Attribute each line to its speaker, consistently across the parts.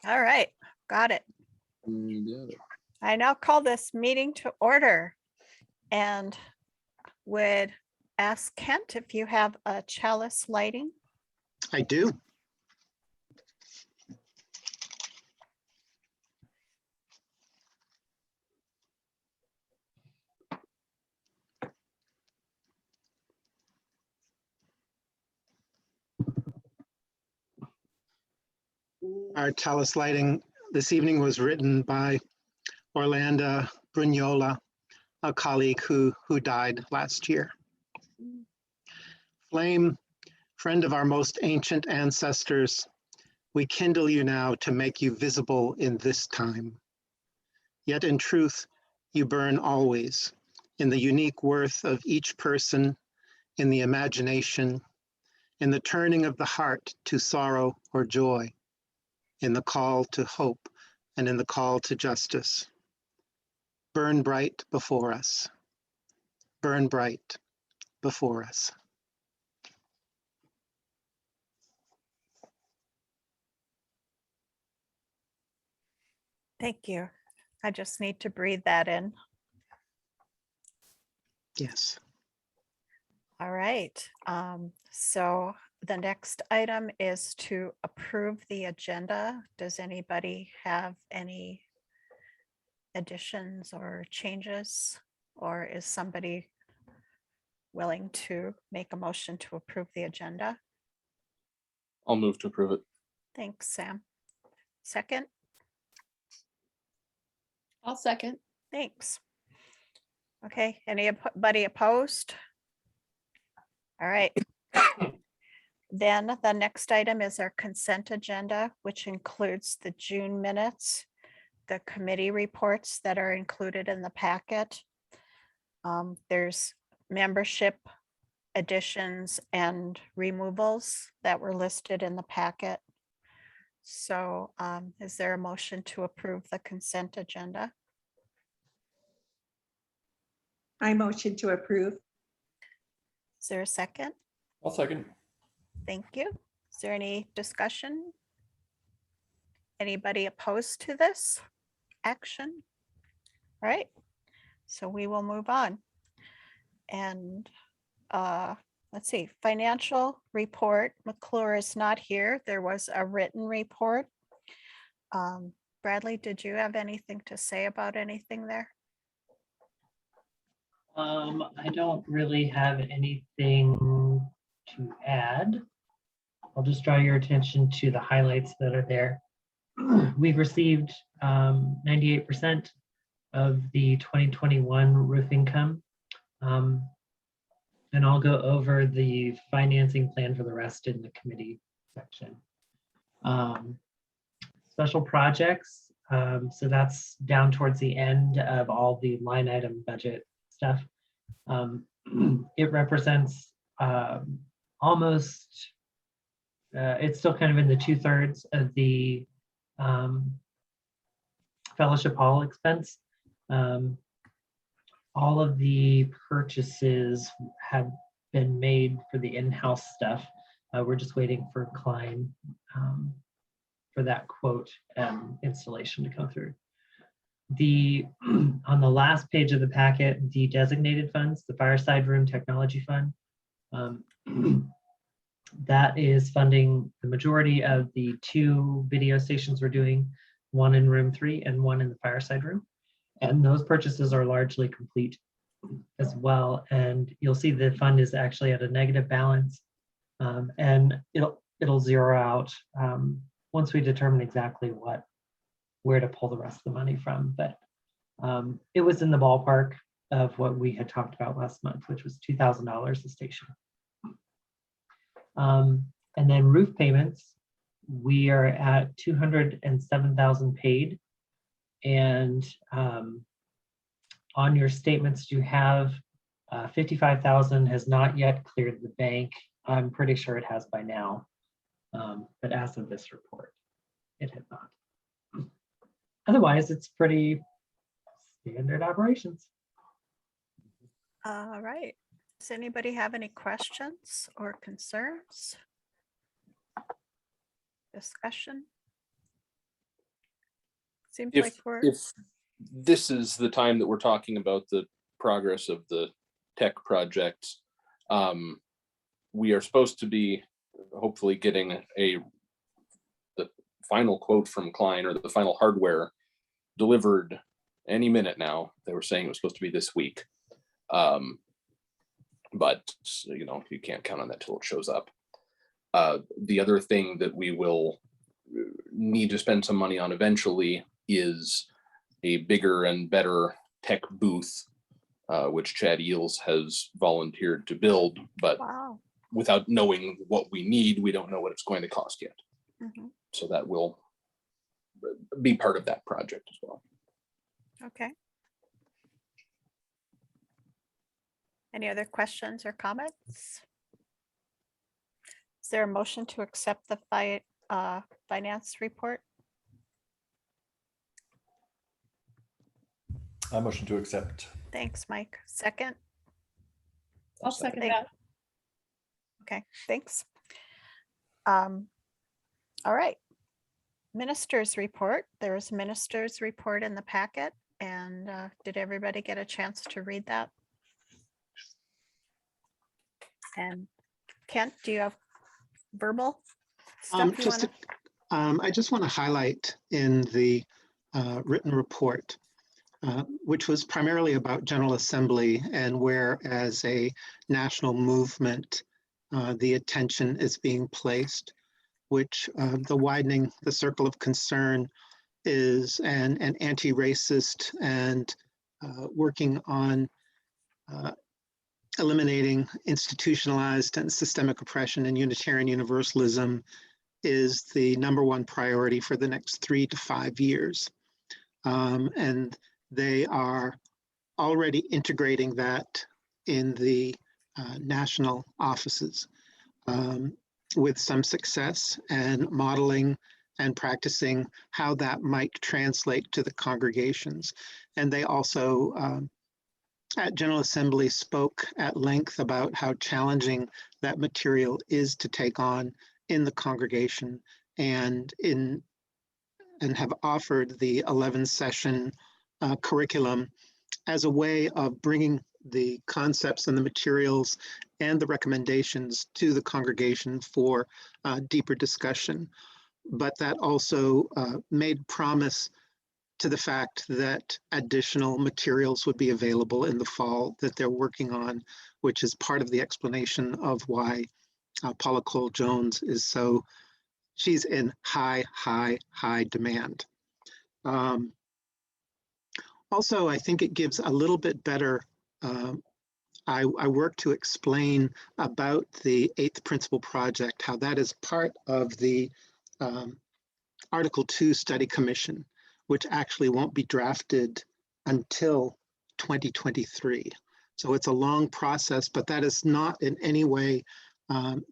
Speaker 1: All right, got it. I now call this meeting to order and would ask Kent if you have a chalice lighting.
Speaker 2: I do. Our chalice lighting this evening was written by Orlando Brugnola, a colleague who died last year. Flame, friend of our most ancient ancestors, we kindle you now to make you visible in this time. Yet in truth, you burn always, in the unique worth of each person, in the imagination, in the turning of the heart to sorrow or joy, in the call to hope, and in the call to justice. Burn bright before us. Burn bright before us.
Speaker 1: Thank you. I just need to breathe that in.
Speaker 2: Yes.
Speaker 1: All right. So the next item is to approve the agenda. Does anybody have any additions or changes? Or is somebody willing to make a motion to approve the agenda?
Speaker 3: I'll move to approve it.
Speaker 1: Thanks, Sam. Second,
Speaker 4: I'll second.
Speaker 1: thanks. Okay, anybody opposed? All right. Then the next item is our consent agenda, which includes the June minutes, the committee reports that are included in the packet. There's membership additions and removals that were listed in the packet. So is there a motion to approve the consent agenda?
Speaker 5: I motion to approve.
Speaker 1: Is there a second?
Speaker 3: I'll second.
Speaker 1: Thank you. Is there any discussion? Anybody opposed to this action? All right, so we will move on. And let's see, financial report. McClure is not here. There was a written report. Bradley, did you have anything to say about anything there?
Speaker 6: I don't really have anything to add. I'll just draw your attention to the highlights that are there. We've received 98% of the 2021 roof income. And I'll go over the financing plan for the rest in the committee section. Special projects. So that's down towards the end of all the line item budget stuff. It represents almost, it's still kind of in the 2/3 of the Fellowship Hall expense. All of the purchases have been made for the in-house stuff. We're just waiting for Klein for that quote installation to come through. On the last page of the packet, the designated funds, the Fireside Room Technology Fund, that is funding the majority of the 2 video stations we're doing, one in room 3 and one in the Fireside Room. And those purchases are largely complete as well. And you'll see the fund is actually at a negative balance, and it'll zero out once we determine exactly where to pull the rest of the money from. But it was in the ballpark of what we had talked about last month, which was $2,000 a station. And then roof payments, we are at 207,000 paid. And on your statements, you have 55,000 has not yet cleared the bank. I'm pretty sure it has by now, but as of this report, it had not. Otherwise, it's pretty standard operations.
Speaker 1: All right. Does anybody have any questions or concerns? Discussion? Seems like
Speaker 3: If,
Speaker 1: we're,
Speaker 3: if this is the time that we're talking about the progress of the tech projects, we are supposed to be hopefully getting the final quote from Klein, or the final hardware delivered any minute now. They were saying it was supposed to be this week. But you can't count on that till it shows up. The other thing that we will need to spend some money on eventually is a bigger and better tech booth, which Chad Eels has volunteered to build, but
Speaker 1: wow.
Speaker 3: without knowing what we need, we don't know what it's going to cost yet.
Speaker 1: Mhm.
Speaker 3: So that will be part of that project as well.
Speaker 1: Okay. Any other questions or comments? Is there a motion to accept the finance report?
Speaker 4: I motion to accept.
Speaker 1: Thanks, Mike. Second?
Speaker 5: I'll second
Speaker 1: Thank-
Speaker 5: that.
Speaker 1: Okay, thanks. All right. Ministers report. There's ministers report in the packet. And did everybody get a chance to read that? And Kent, do you have verbal stuff you
Speaker 2: Just,
Speaker 1: want to?
Speaker 2: I just want to highlight in the written report, which was primarily about General Assembly, and where as a national movement, the attention is being placed, which the widening the circle of concern is an anti-racist and working on eliminating institutionalized and systemic oppression and Unitarian Universalism is the #1 priority for the next 3 to 5 years. And they are already integrating that in the national offices with some success, and modeling and practicing how that might translate to the congregations. And they also, at General Assembly, spoke at length about how challenging that material is to take on in the congregation, and have offered the 11-session curriculum as a way of bringing the concepts and the materials and the recommendations to the congregation for deeper discussion. But that also made promise to the fact that additional materials would be available in the fall that they're working on, which is part of the explanation of why Paula Cole Jones is so, she's in high demand. Also, I think it gives a little bit better, I work to explain about the 8th Principle Project, how that is part of the Article 2 Study Commission, which actually won't be drafted until 2023. So it's a long process, but that is not in any way,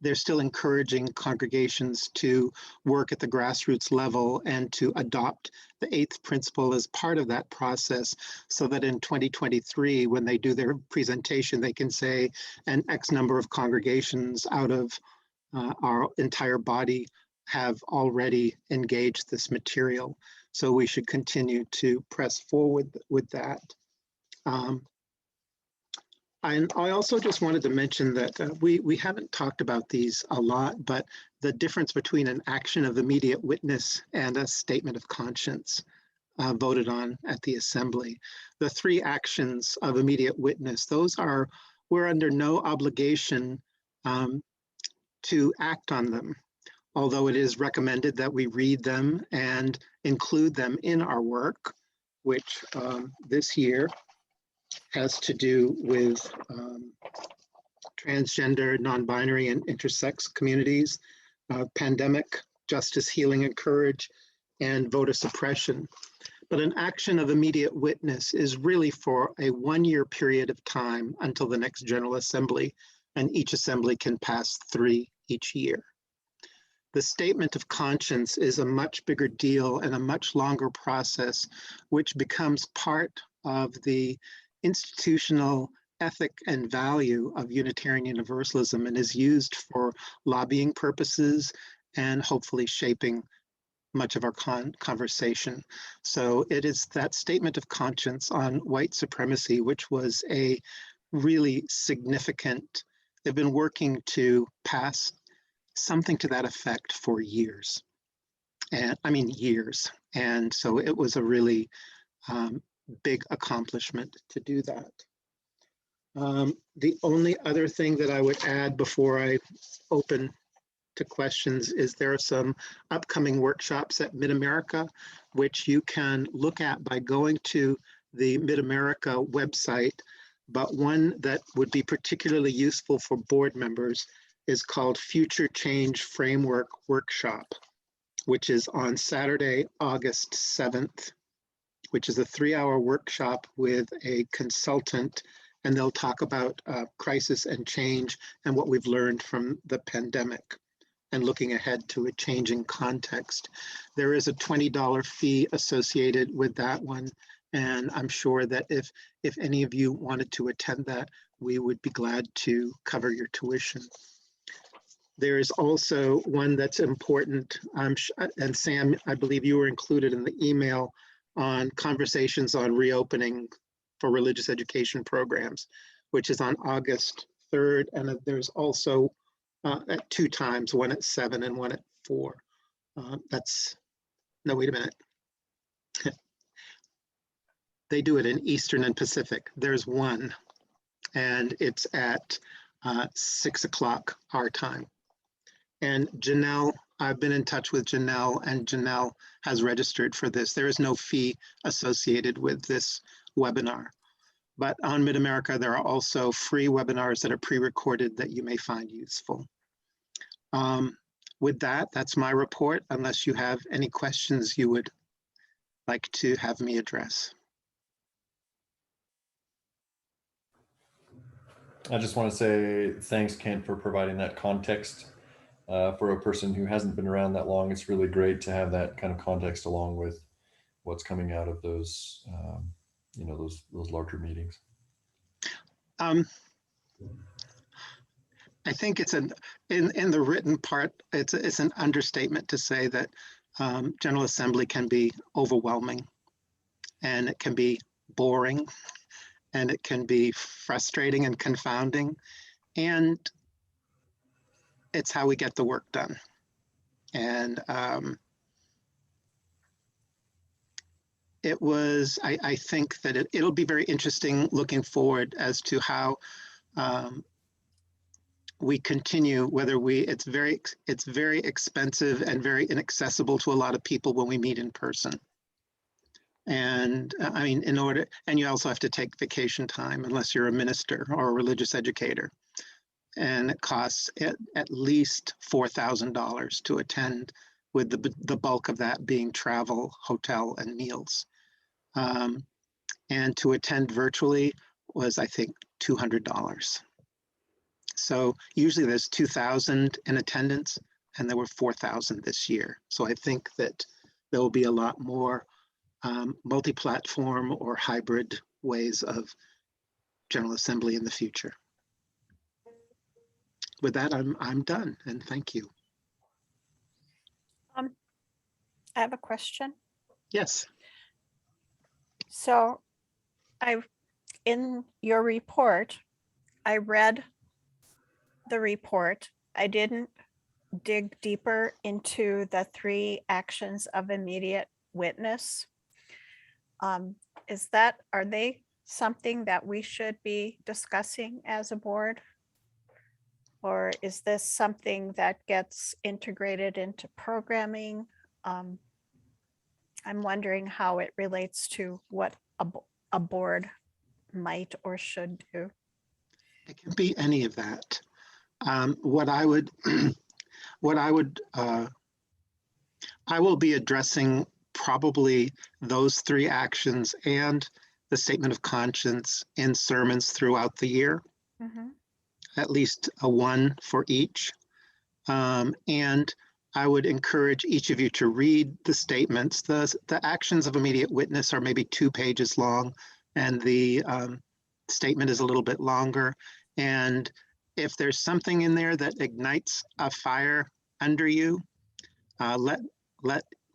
Speaker 2: they're still encouraging congregations to work at the grassroots level and to adopt the 8th principle as part of that process, so that in 2023, when they do their presentation, they can say an X number of congregations out of our entire body have already engaged this material. So we should continue to press forward with that. And I also just wanted to mention that we haven't talked about these a lot, but the difference between an action of immediate witness and a statement of conscience voted on at the assembly. The 3 actions of immediate witness, we're under no obligation to act on them, although it is recommended that we read them and include them in our work, which this year has to do with transgender, non-binary, and intersex communities, pandemic, justice, healing, and courage, and voter suppression. But an action of immediate witness is really for a 1-year period of time until the next General Assembly, and each assembly can pass 3 each year. The statement of conscience is a much bigger deal and a much longer process, which becomes part of the institutional ethic and value of Unitarian Universalism, and is used for lobbying purposes and hopefully shaping much of our conversation. So it is that statement of conscience on white supremacy, which was a really significant, they've been working to pass something to that effect for years. And I mean, years. And so it was a really big accomplishment to do that. The only other thing that I would add before I open to questions is there are some upcoming workshops at Mid-America, which you can look at by going to the Mid-America website. But one that would be particularly useful for board members is called Future Change Framework Workshop, which is on Saturday, August 7th, which is a 3-hour workshop with a consultant, and they'll talk about crisis and change and what we've learned from the pandemic and looking ahead to a changing context. There is a $20 fee associated with that one, and I'm sure that if any of you wanted to attend that, we would be glad to cover your tuition. There is also one that's important, and Sam, I believe you were included in the email on conversations on reopening for religious education programs, which is on August 3rd. And there's also at 2 times, one at 7 and one at 4. No, wait a minute. They do it in Eastern and Pacific. There's one, and it's at 6 o'clock our time. And Janelle, I've been in touch with Janelle, and Janelle has registered for this. There is no fee associated with this webinar. But on Mid-America, there are also free webinars that are pre-recorded that you may find useful. With that, that's my report, unless you have any questions you would like to have me address.
Speaker 4: I just want to say thanks, Kent, for providing that context. For a person who hasn't been around that long, it's really great to have that kind of context along with what's coming out of those, those larger meetings.
Speaker 2: I think it's in the written part, it's an understatement to say that General Assembly can be overwhelming, and it can be boring, and it can be frustrating and confounding, and it's how we get the work done. And it was, I think that it'll be very interesting looking forward as to how we continue, it's very expensive and very inaccessible to a lot of people when we meet in person. And I mean, and you also have to take vacation time unless you're a minister or a religious educator. And it costs at least $4,000 to attend, with the bulk of that being travel, hotel, and meals. And to attend virtually was, I think, $200. So usually there's 2,000 in attendance, and there were 4,000 this year. So I think that there will be a lot more multi-platform or hybrid ways of General Assembly in the future. With that, I'm done, and thank you.
Speaker 1: I have a question.
Speaker 2: Yes.
Speaker 1: So in your report, I read the report. I didn't dig deeper into the 3 actions of immediate witness. Are they something that we should be discussing as a board? Or is this something that gets integrated into programming? I'm wondering how it relates to what a board might or should do.
Speaker 2: It can be any of that. I will be addressing probably those 3 actions and the statement of conscience in sermons throughout the year.
Speaker 1: Mhm.
Speaker 2: At least a 1 for each. And I would encourage each of you to read the statements. The actions of immediate witness are maybe 2 pages long, and the statement is a little bit longer. And if there's something in there that ignites a fire under you, let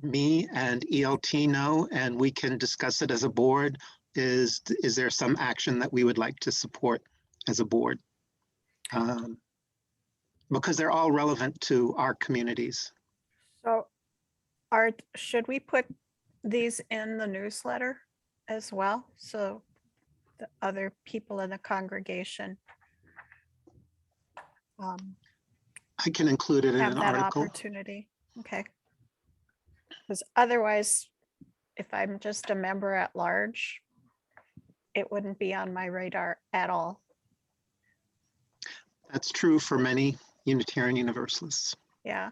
Speaker 2: me and ELT know, and we can discuss it as a board, is there some action that we would like to support as a board? Because they're all relevant to our communities.
Speaker 1: So should we put these in the newsletter as well? So the other people in the congregation
Speaker 2: I can include it in
Speaker 1: have
Speaker 2: an
Speaker 1: that
Speaker 2: article.
Speaker 1: opportunity. Okay. Because otherwise, if I'm just a member at large, it wouldn't be on my radar at all.
Speaker 2: That's true for many Unitarian Universalists.
Speaker 1: Yeah.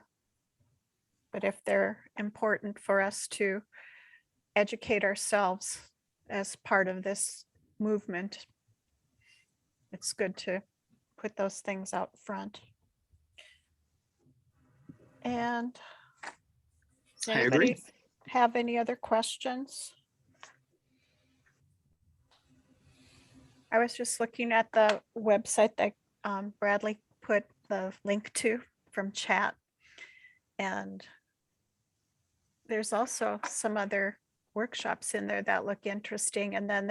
Speaker 1: But if they're important for us to educate ourselves as part of this movement, it's good to put those things out front. And does
Speaker 2: I agree.
Speaker 1: anybody have any other questions? I was just looking at the website that Bradley put the link to from chat. And there's also some other workshops in there that look interesting. And then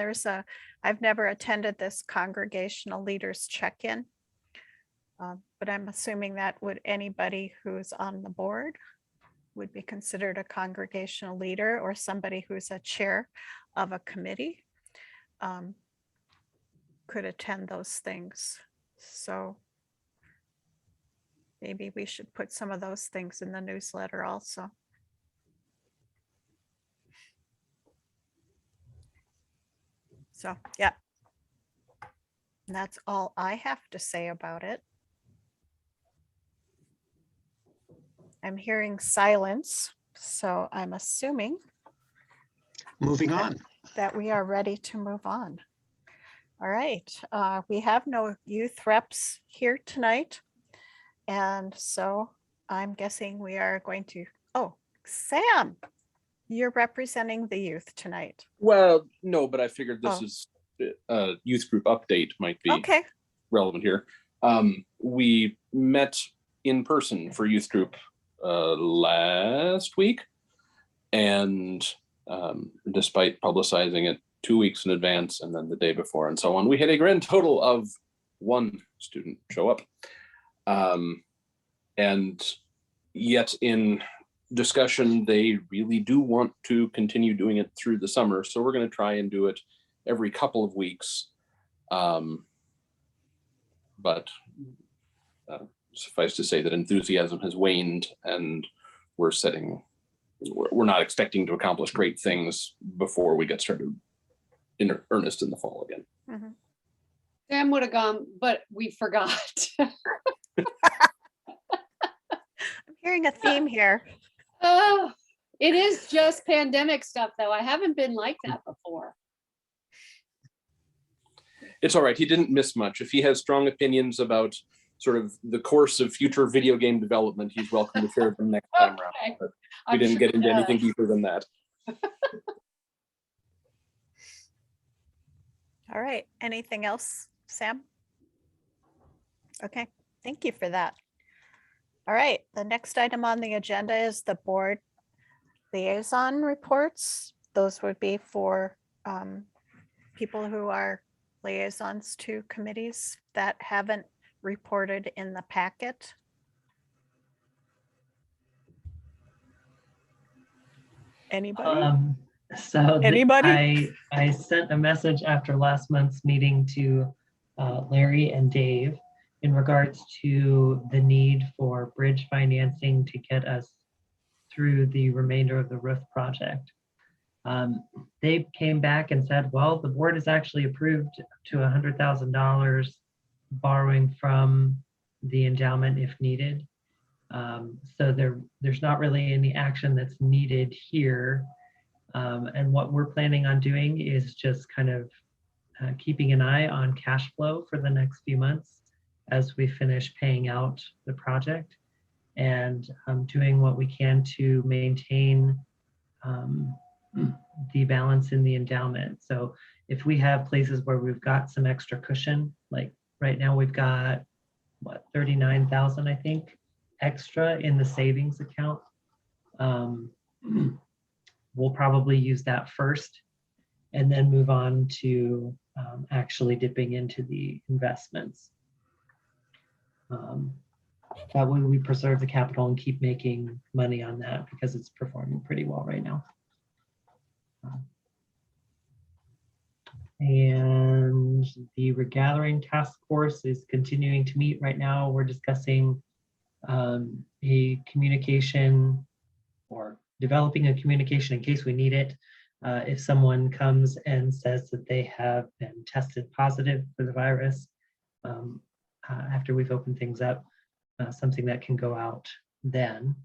Speaker 1: I've never attended this congregational leaders check-in. But I'm assuming that anybody who's on the board would be considered a congregational leader, or somebody who's a chair of a committee could attend those things. So maybe we should put some of those things in the newsletter also. So, yeah. And that's all I have to say about it. I'm hearing silence, so I'm assuming
Speaker 2: Moving on.
Speaker 1: that we are ready to move on. All right, we have no youth reps here tonight. And so I'm guessing we are going to, oh, Sam, you're representing the youth tonight.
Speaker 3: Well, no, but I figured this
Speaker 1: Oh.
Speaker 3: is a youth group update might be
Speaker 1: Okay,
Speaker 3: relevant here. We met in person for youth group last week, and despite publicizing it 2 weeks in advance and then the day before and so on, we had a grand total of 1 student show up. And yet in discussion, they really do want to continue doing it through the summer. So we're going to try and do it every couple of weeks. But suffice to say that enthusiasm has waned, and we're not expecting to accomplish great things before we get started in earnest in the fall again.
Speaker 1: mhm.
Speaker 5: Sam would have gone, but we forgot.
Speaker 1: I'm hearing a theme here.
Speaker 5: Oh, it is just pandemic stuff, though. I haven't been like that before.
Speaker 3: It's all right. He didn't miss much. If he has strong opinions about sort of the course of future video game development, he's welcome to share them next time around.
Speaker 5: Okay.
Speaker 3: But we
Speaker 5: I'm
Speaker 3: didn't
Speaker 5: sure
Speaker 3: get into
Speaker 5: he
Speaker 3: anything
Speaker 5: does.
Speaker 3: deeper than that.
Speaker 1: All right, anything else, Sam? Okay, thank you for that. All right, the next item on the agenda is the board liaison reports. Those would be for people who are liaisons to committees that haven't reported in the packet. Anybody?
Speaker 6: So
Speaker 1: Anybody?
Speaker 6: I sent a message after last month's meeting to Larry and Dave in regards to the need for bridge financing to get us through the remainder of the roof project. They came back and said, well, the board has actually approved to $100,000 borrowing from the endowment if needed. So there's not really any action that's needed here. And what we're planning on doing is just kind of keeping an eye on cash flow for the next few months as we finish paying out the project, and doing what we can to maintain the balance in the endowment. So if we have places where we've got some extra cushion, like right now we've got, what, 39,000, I think, extra in the savings account. We'll probably use that first and then move on to actually dipping into the investments. That way we preserve the capital and keep making money on that because it's performing pretty well right now. And the regathering task force is continuing to meet right now. We're discussing a communication or developing a communication in case we need it. If someone comes and says that they have been tested positive for the virus after we've opened things up, something that can go out then,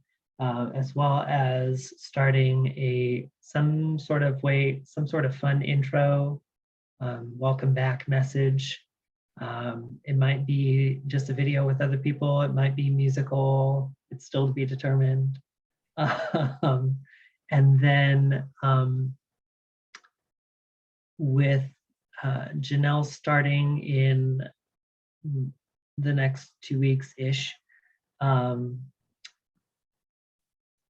Speaker 6: as well as starting some sort of fun intro, welcome back message. It might be just a video with other people. It might be musical. It's still to be determined. And then with Janelle starting in the next 2 weeks-ish,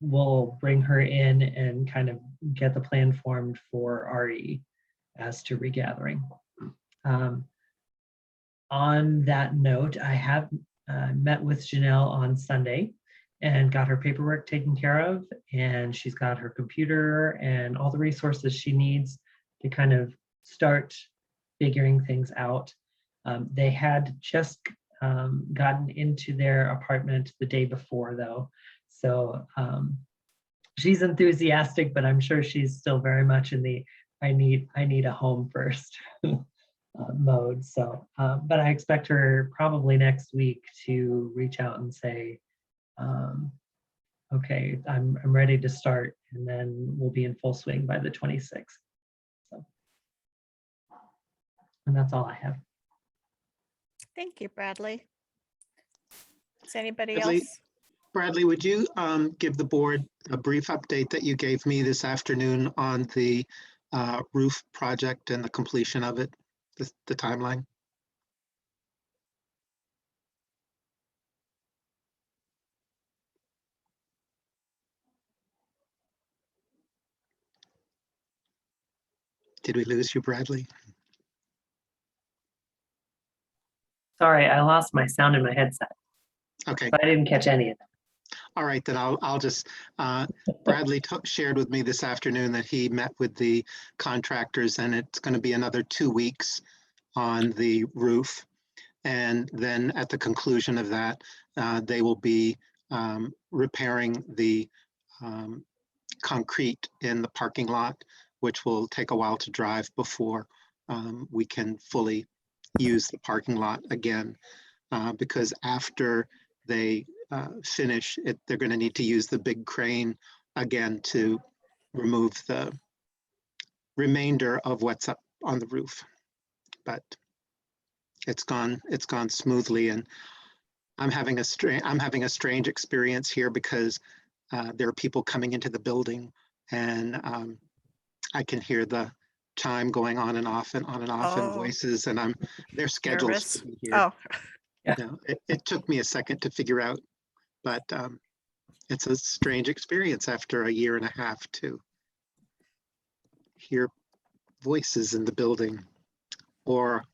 Speaker 6: we'll bring her in and kind of get the plan formed for RE as to regathering. On that note, I have met with Janelle on Sunday and got her paperwork taken care of, and she's got her computer and all the resources she needs to kind of start figuring things out. They had just gotten into their apartment the day before though. So she's enthusiastic, but I'm sure she's still very much in the I need a home first mode. So, but I expect her probably next week to reach out and say, okay, I'm ready to start, and then we'll be in full swing by the 26th. So, and that's all I have.
Speaker 1: Thank you, Bradley. Is anybody
Speaker 2: Bradley?
Speaker 1: else?
Speaker 2: Bradley, would you give the board a brief update that you gave me this afternoon on the roof project and the completion of it, the timeline? Did we lose you, Bradley?
Speaker 6: Sorry, I lost my sound in my headset,
Speaker 2: Okay.
Speaker 6: but I didn't catch any of it.
Speaker 2: All right, then I'll just, Bradley shared with me this afternoon that he met with the contractors, and it's going to be another 2 weeks on the roof. And then at the conclusion of that, they will be repairing the concrete in the parking lot, which will take a while to drive before we can fully use the parking lot again. Because after they finish it, they're going to need to use the big crane again to remove the remainder of what's up on the roof. But it's gone smoothly, and I'm having a strange experience here because there are people coming into the building, and I can hear the chime going on and off and on and off, and
Speaker 1: Oh.
Speaker 2: voices, and they're scheduled
Speaker 1: Nervous?
Speaker 2: to be here.
Speaker 1: Oh,
Speaker 2: No, it took me a second to figure out, but it's a strange experience after a year and a half to hear voices in the building, or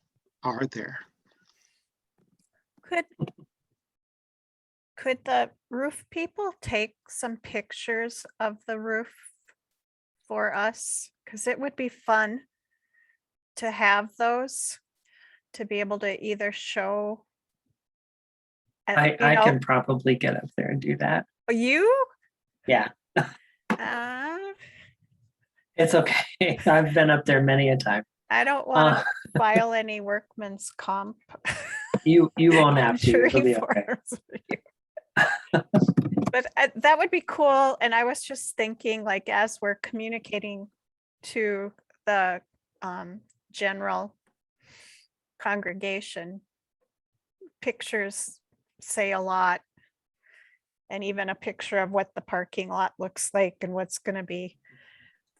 Speaker 2: are there?
Speaker 1: could the roof people take some pictures of the roof for us? Because it would be fun to have those, to be able to either show.
Speaker 6: I can probably get up there and do that.
Speaker 1: You?
Speaker 6: Yeah,
Speaker 1: Uh,
Speaker 6: it's okay. I've been up there many a time.
Speaker 1: I don't want to file any workman's comp.
Speaker 6: You won't have to.
Speaker 1: Injury
Speaker 6: It'll be okay.
Speaker 1: forms. But that would be cool. And I was just thinking, like, as we're communicating to the general congregation, pictures say a lot. And even a picture of what the parking lot looks like and what's going to be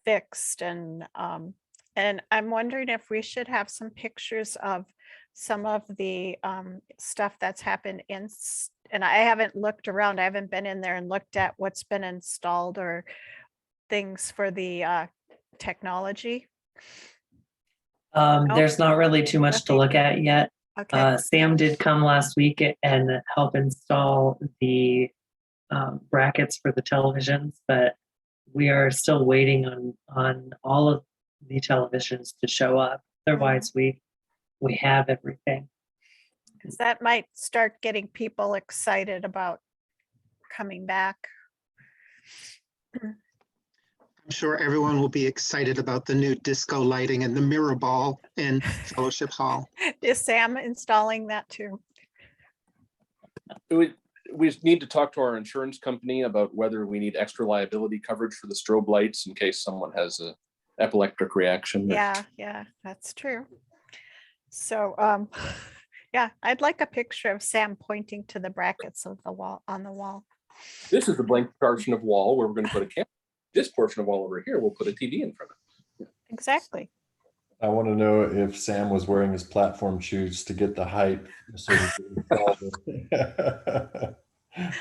Speaker 1: fixed. And I'm wondering if we should have some pictures of some of the stuff that's happened and I haven't looked around. I haven't been in there and looked at what's been installed or things for the technology? Nope.
Speaker 6: There's not really too much to look at yet.
Speaker 1: Okay,
Speaker 6: Sam did come last week and help install the brackets for the televisions, but we are still waiting on all of the televisions to show up. Otherwise, we have everything.
Speaker 1: 'cause that might start getting people excited about coming back.
Speaker 2: I'm sure everyone will be excited about the new disco lighting and the mirror ball in Fellowship Hall.
Speaker 1: Is Sam installing that too?
Speaker 3: We need to talk to our insurance company about whether we need extra liability coverage for the strobe lights in case someone has a epileptic reaction.
Speaker 1: Yeah, that's true. So, yeah, I'd like a picture of Sam pointing to the brackets of the wall, on the wall.
Speaker 3: This is the blank portion of wall where we're going to put a camera. This portion of wall over here, we'll put a TV in front of.
Speaker 1: Exactly.
Speaker 4: I want to know if Sam was wearing his platform shoes to get the height. So he could install the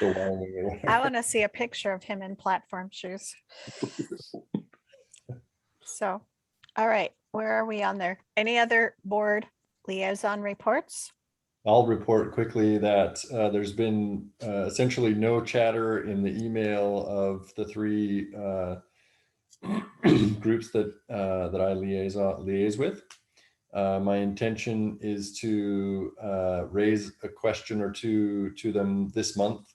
Speaker 4: wiring or whatever.
Speaker 1: I want to see a picture of him in platform shoes. So, all right, where are we on there? Any other board liaison reports?
Speaker 4: I'll report quickly that there's been essentially no chatter in the email of the three groups that I liaise with. My intention is to raise a question or two to them this month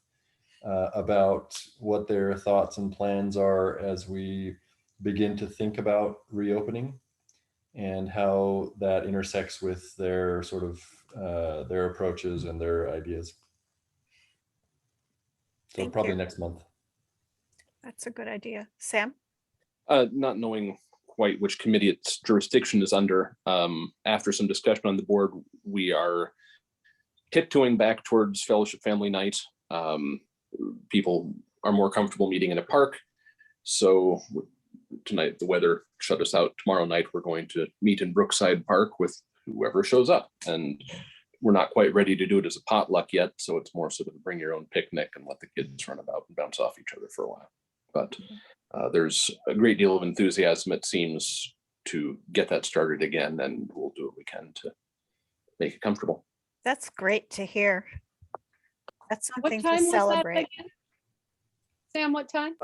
Speaker 4: about what their thoughts and plans are as we begin to think about reopening and how that intersects with their sort of their approaches and their ideas. So
Speaker 1: Thank
Speaker 4: probably
Speaker 1: you.
Speaker 4: next month.
Speaker 1: That's a good idea. Sam?
Speaker 3: Not knowing quite which committee its jurisdiction is under, after some discussion on the board, we are tiptoeing back towards Fellowship Family Night. People are more comfortable meeting in a park. So tonight, the weather shut us out. Tomorrow night, we're going to meet in Brookside Park with whoever shows up. And we're not quite ready to do it as a potluck yet. So it's more sort of a bring your own picnic and let the kids run about and bounce off each other for a while. But there's a great deal of enthusiasm, it seems, to get that started again, and we'll do what we can to make it comfortable.
Speaker 1: That's great to hear. That's
Speaker 5: What
Speaker 1: something
Speaker 5: time
Speaker 1: to
Speaker 5: was that
Speaker 1: celebrate.
Speaker 5: again? Sam, what time?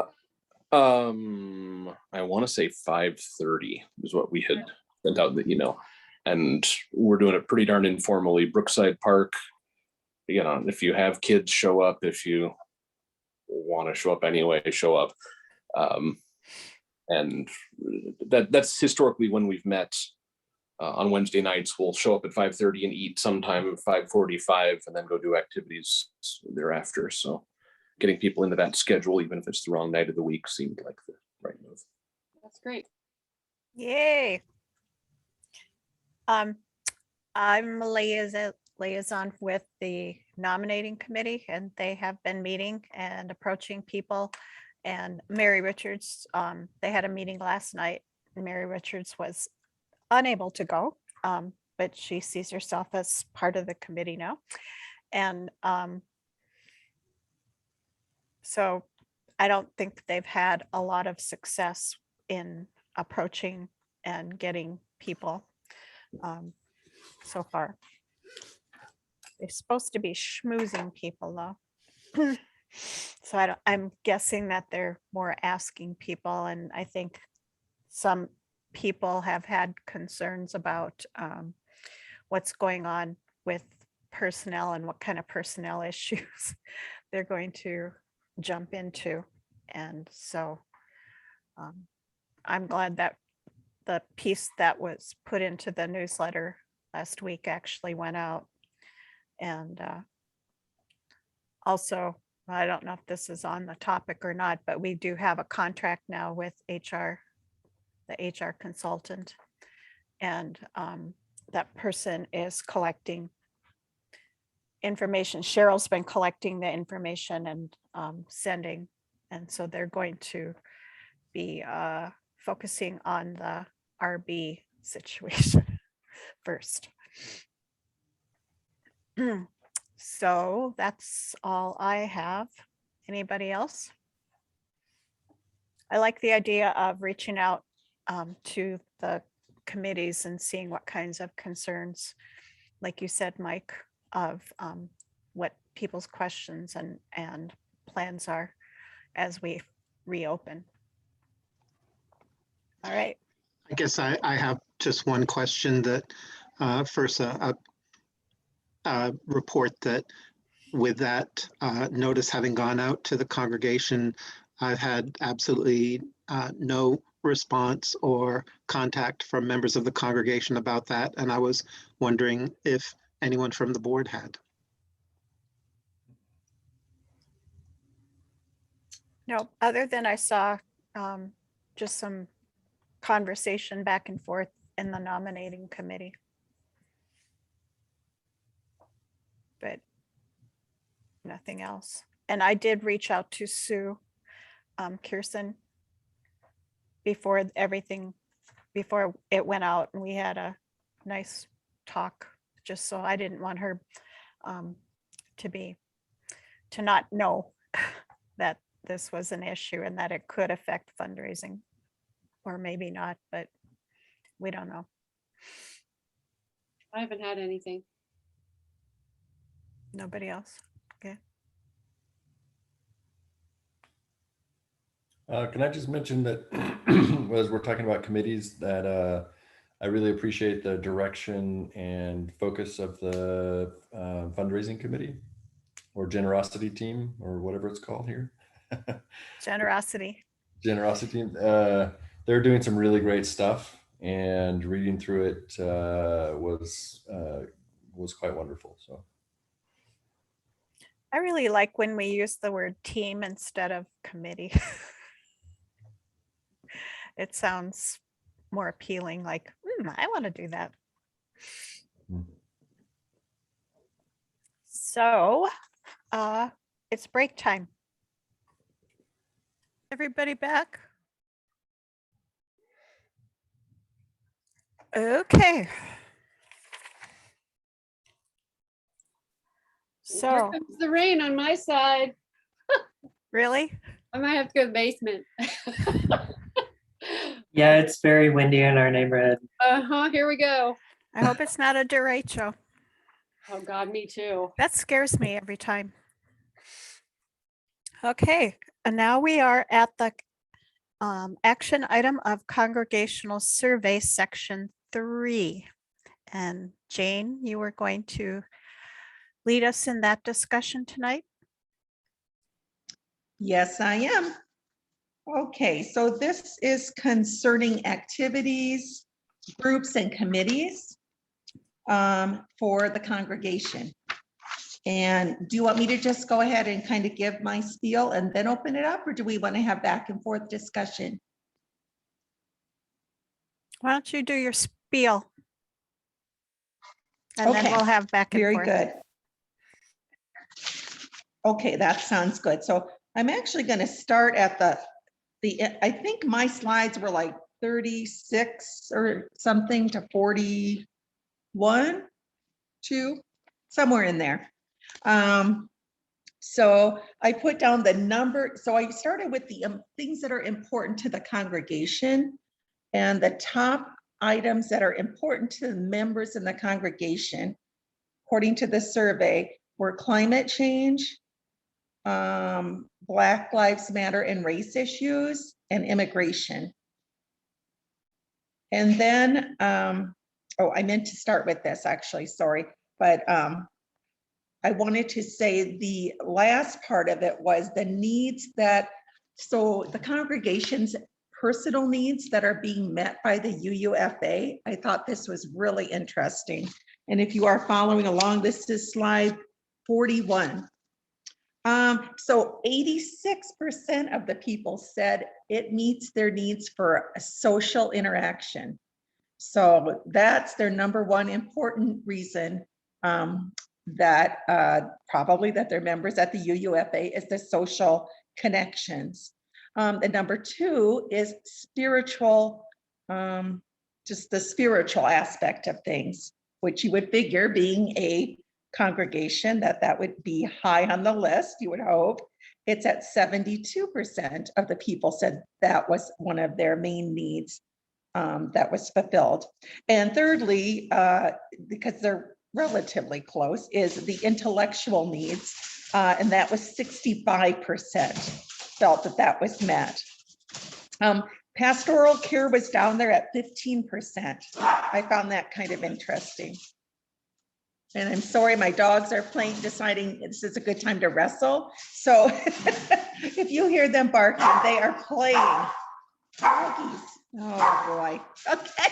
Speaker 3: I want to say 5:30 is what we had sent out in the email, and we're doing it pretty darn informally. Brookside Park, you know, if you have kids, show up. If you want to show up anyway, show up. And that's historically when we've met. On Wednesday nights, we'll show up at 5:30 and eat sometime at 5:45 and then go do activities thereafter. So getting people into that schedule, even if it's the wrong night of the week, seemed like the right move.
Speaker 5: That's great.
Speaker 1: Yay. I'm a liaison with the nominating committee, and they have been meeting and approaching people. And Mary Richards, they had a meeting last night. Mary Richards was unable to go, but she sees herself as part of the committee now. And so I don't think they've had a lot of success in approaching and getting people so far. They're supposed to be schmoozing people though. So I'm guessing that they're more asking people, and I think some people have had concerns about what's going on with personnel and what kind of personnel issues they're going to jump into. And so I'm glad that the piece that was put into the newsletter last week actually went out. And also, I don't know if this is on the topic or not, but we do have a contract now with HR, the HR consultant. And that person is collecting information. Cheryl's been collecting the information and sending. And so they're going to be focusing on the RB situation first. So that's all I have. Anybody else? I like the idea of reaching out to the committees and seeing what kinds of concerns, like you said, Mike, of what people's questions and plans are as we reopen. All right.
Speaker 2: I guess I have just one question that first a report that with that notice having gone out to the congregation, I've had absolutely no response or contact from members of the congregation about that. And I was wondering if anyone from the board had.
Speaker 1: No, other than I saw just some conversation back and forth in the nominating committee. But nothing else. And I did reach out to Sue Kirsten before before it went out, and we had a nice talk, just so I didn't want her to not know that this was an issue and that it could affect fundraising, or maybe not, but we don't know.
Speaker 5: I haven't had anything.
Speaker 1: Nobody else? Okay.
Speaker 4: Can I just mention that as we're talking about committees, that I really appreciate the direction and focus of the fundraising committee or generosity team or whatever it's called here.
Speaker 1: Generosity.
Speaker 4: Generosity team. They're doing some really great stuff, and reading through it was quite wonderful. So
Speaker 1: I really like when we use the word team instead of committee. It sounds more appealing, like, I want to do that.
Speaker 4: Mm.
Speaker 1: So it's break time. Everybody back? Okay.
Speaker 5: Here
Speaker 1: So,
Speaker 5: comes the rain on my side.
Speaker 1: really?
Speaker 5: I might have to go to the basement.
Speaker 6: Yeah, it's very windy in our neighborhood.
Speaker 5: Here we go.
Speaker 1: I hope it's not a derecho.
Speaker 5: Oh God, me too.
Speaker 1: That scares me every time. Okay, and now we are at the action item of congregational survey, section 3. And Jane, you were going to lead us in that discussion tonight?
Speaker 7: Yes, I am. Okay, so this is concerning activities, groups, and committees for the congregation. And do you want me to just go ahead and kind of give my spiel and then open it up, or do we want to have back and forth discussion?
Speaker 1: Why don't you do your spiel? And then
Speaker 7: Okay,
Speaker 1: we'll have back and
Speaker 7: Very
Speaker 1: forth.
Speaker 7: good. Okay, that sounds good. So I'm actually going to start at I think my slides were like 36 or something to 41, 2, somewhere in there. So I put down the number. So I started with the things that are important to the congregation, and the top items that are important to the members in the congregation, according to the survey, were climate change, Black Lives Matter and race issues, and immigration. And then, oh, I meant to start with this actually, sorry, but I wanted to say the last part of it was the needs so the congregation's personal needs that are being met by the UUFA. I thought this was really interesting. And if you are following along, this is slide 41. So 86% of the people said it meets their needs for a social interaction. So that's their number one important reason that probably that they're members at the UUFA is the social connections. The number two is spiritual, just the spiritual aspect of things, which you would figure being a congregation that would be high on the list, you would hope. it's at 72% of the people said that was one of their main needs that was fulfilled. And thirdly, because they're relatively close, is the intellectual needs. And that was 65% felt that that was met. Pastoral care was down there at 15%. I found that kind of interesting. And I'm sorry, my dogs are playing, deciding this is a good time to wrestle. So if you hear them barking, they are playing. Doggies. Oh, boy. Okay.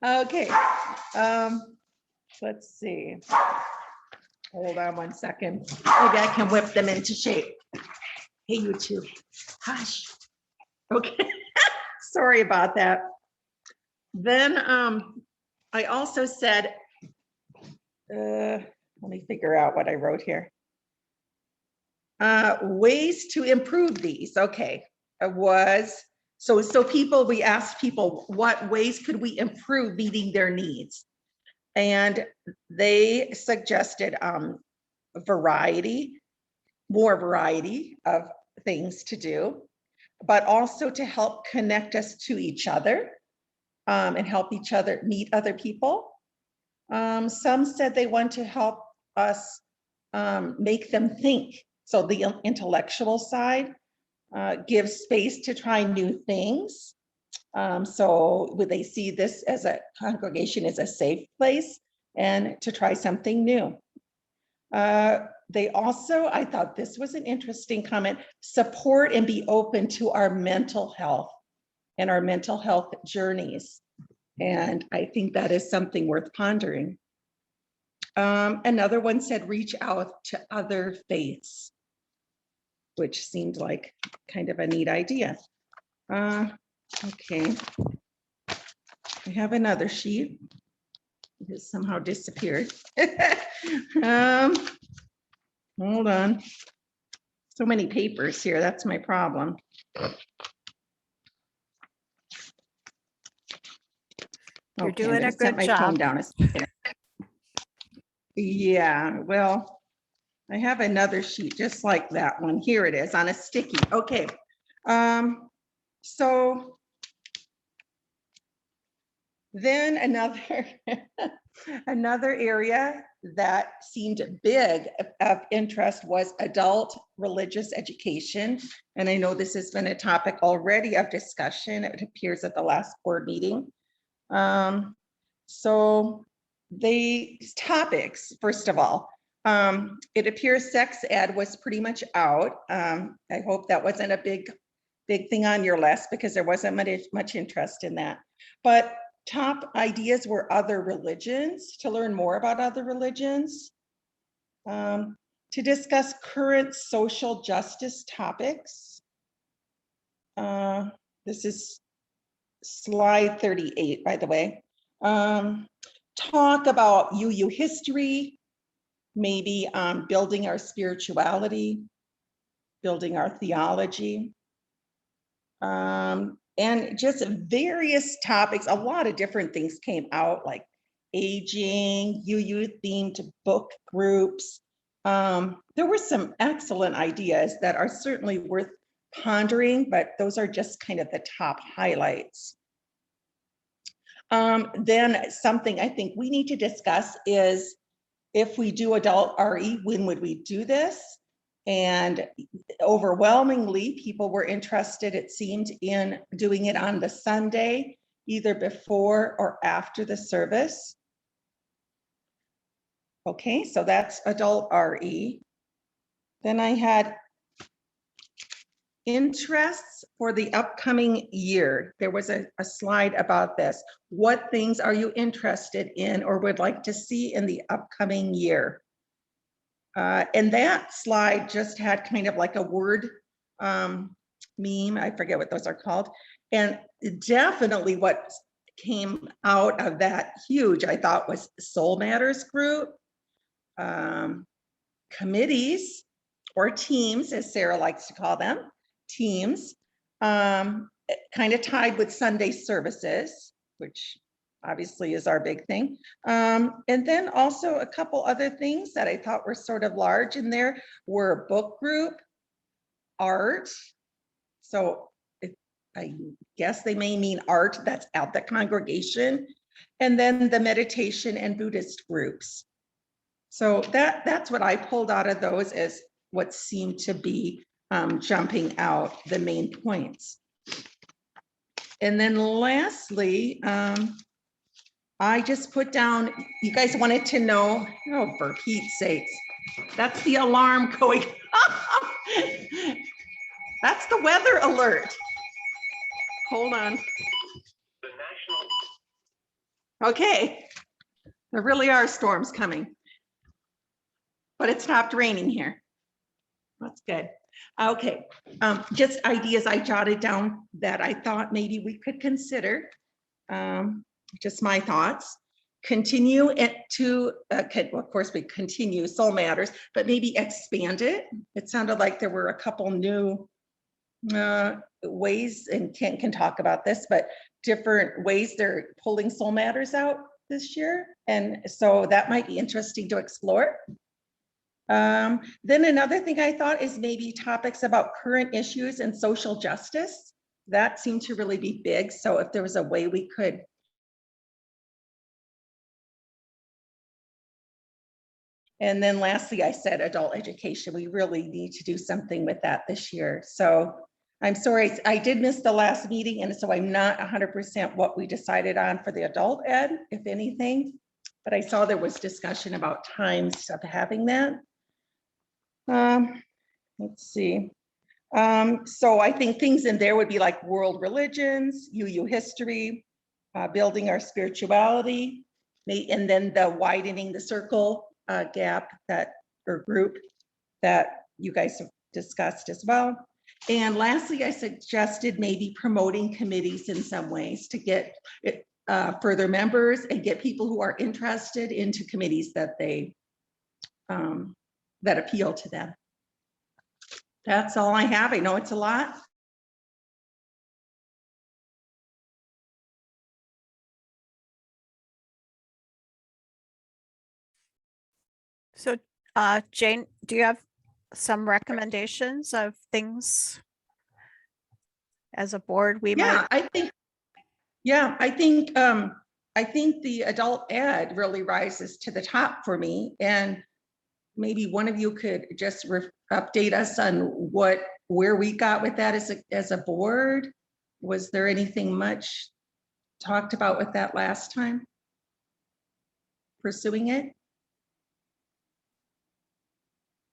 Speaker 7: Okay. Let's see. Hold on one second. Maybe I can whip them into shape. Hey, you two. Hush. Okay. Sorry about that. Then I also said, let me figure out what I wrote here. Ways to improve these. Okay. So people, we asked people, what ways could we improve meeting their needs? And they suggested more variety of things to do, but also to help connect us to each other and help each other meet other people. Some said they want to help us make them think. So the intellectual side gives space to try new things. So would they see this as a congregation as a safe place and to try something new? They also, I thought this was an interesting comment, support and be open to our mental health and our mental health journeys. And I think that is something worth pondering. Another one said, reach out to other faiths, which seemed like kind of a neat idea. Okay. I have another sheet. It has somehow disappeared. Hold on. So many papers here. That's my problem.
Speaker 1: You're
Speaker 7: Okay,
Speaker 1: doing
Speaker 7: I'm
Speaker 1: a
Speaker 7: gonna set
Speaker 1: good
Speaker 7: my phone
Speaker 1: job.
Speaker 7: down a second. Yeah, well, I have another sheet just like that one. Here it is on a sticky. Okay. So then another area that seemed big of interest was adult religious education. And I know this has been a topic already of discussion. It appears at the last board meeting. So the topics, first of all, it appears sex ed was pretty much out. I hope that wasn't a big thing on your list because there wasn't much interest in that. But top ideas were other religions, to learn more about other religions, to discuss current social justice topics. This is slide 38, by the way. Talk about UU history, maybe building our spirituality, building our theology. And just various topics, a lot of different things came out, like aging, UU themed book groups. There were some excellent ideas that are certainly worth pondering, but those are just kind of the top highlights. Then something I think we need to discuss is if we do adult RE, when would we do this? And overwhelmingly, people were interested, it seemed, in doing it on the Sunday, either before or after the service. Okay, so that's adult RE. Then I had interests for the upcoming year. There was a slide about this. What things are you interested in or would like to see in the upcoming year? And that slide just had kind of like a word meme. I forget what those are called. And definitely what came out of that huge, I thought, was Soul Matters group, committees or teams, as Sarah likes to call them, teams, kind of tied with Sunday services, which obviously is our big thing. And then also a couple other things that I thought were sort of large in there were book group, art. So I guess they may mean art that's at the congregation, and then the meditation and Buddhist groups. So that's what I pulled out of those as what seemed to be jumping out, the main points. And then lastly, I just put down, you guys wanted to know, oh, for Pete's sakes, that's the alarm going. That's the weather alert. Hold on. Okay, there really are storms coming. But it stopped raining here. That's good. Okay, just ideas I jotted down that I thought maybe we could consider. Just my thoughts. Continue it to, well, of course we continue Soul Matters, but maybe expand it. It sounded like there were a couple new ways, and Kent can talk about this, but different ways they're pulling Soul Matters out this year. And so that might be interesting to explore. Then another thing I thought is maybe topics about current issues and social justice. That seemed to really be big. So if there was a way we could and then lastly, I said adult education. We really need to do something with that this year. So I'm sorry, I did miss the last meeting, and so I'm not 100% what we decided on for the adult ed, if anything. But I saw there was discussion about times of having that. Let's see. So I think things in there would be like world religions, UU history, building our spirituality, and then the widening the circle gap that, or group that you guys have discussed as well. And lastly, I suggested maybe promoting committees in some ways to get further members and get people who are interested into committees that they that appeal to them. That's all I have. I know it's a lot.
Speaker 1: So Jane, do you have some recommendations of things as a board we might?
Speaker 7: I think the adult ed really rises to the top for me, and maybe one of you could just update us on where we got with that as a board. Was there anything much talked about with that last time? Pursuing it?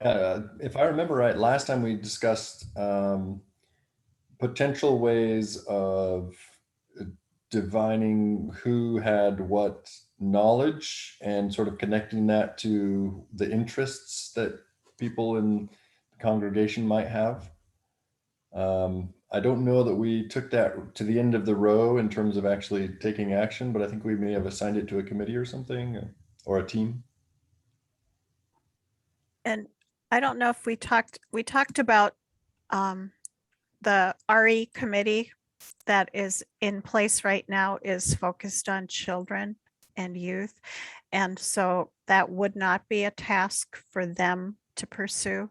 Speaker 4: If I remember right, last time we discussed potential ways of divining who had what knowledge and sort of connecting that to the interests that people in the congregation might have. I don't know that we took that to the end of the row in terms of actually taking action, but I think we may have assigned it to a committee or something, or a team.
Speaker 1: And I don't know if we talked about the RE committee that is in place right now is focused on children and youth. And so that would not be a task for them to pursue.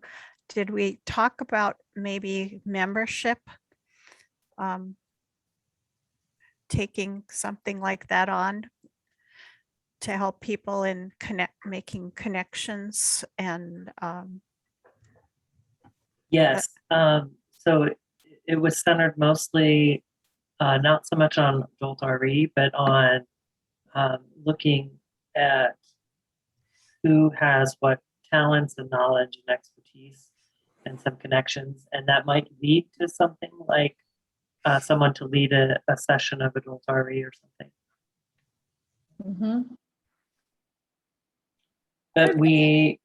Speaker 1: Did we talk about maybe membership? Taking something like that on to help people in making connections and
Speaker 6: Yes, so it was centered mostly not so much on adult RE, but on looking at who has what talents and knowledge and expertise and some connections, and that might lead to something like someone to lead a session of adult RE or something.
Speaker 7: Mm-hmm.
Speaker 6: But we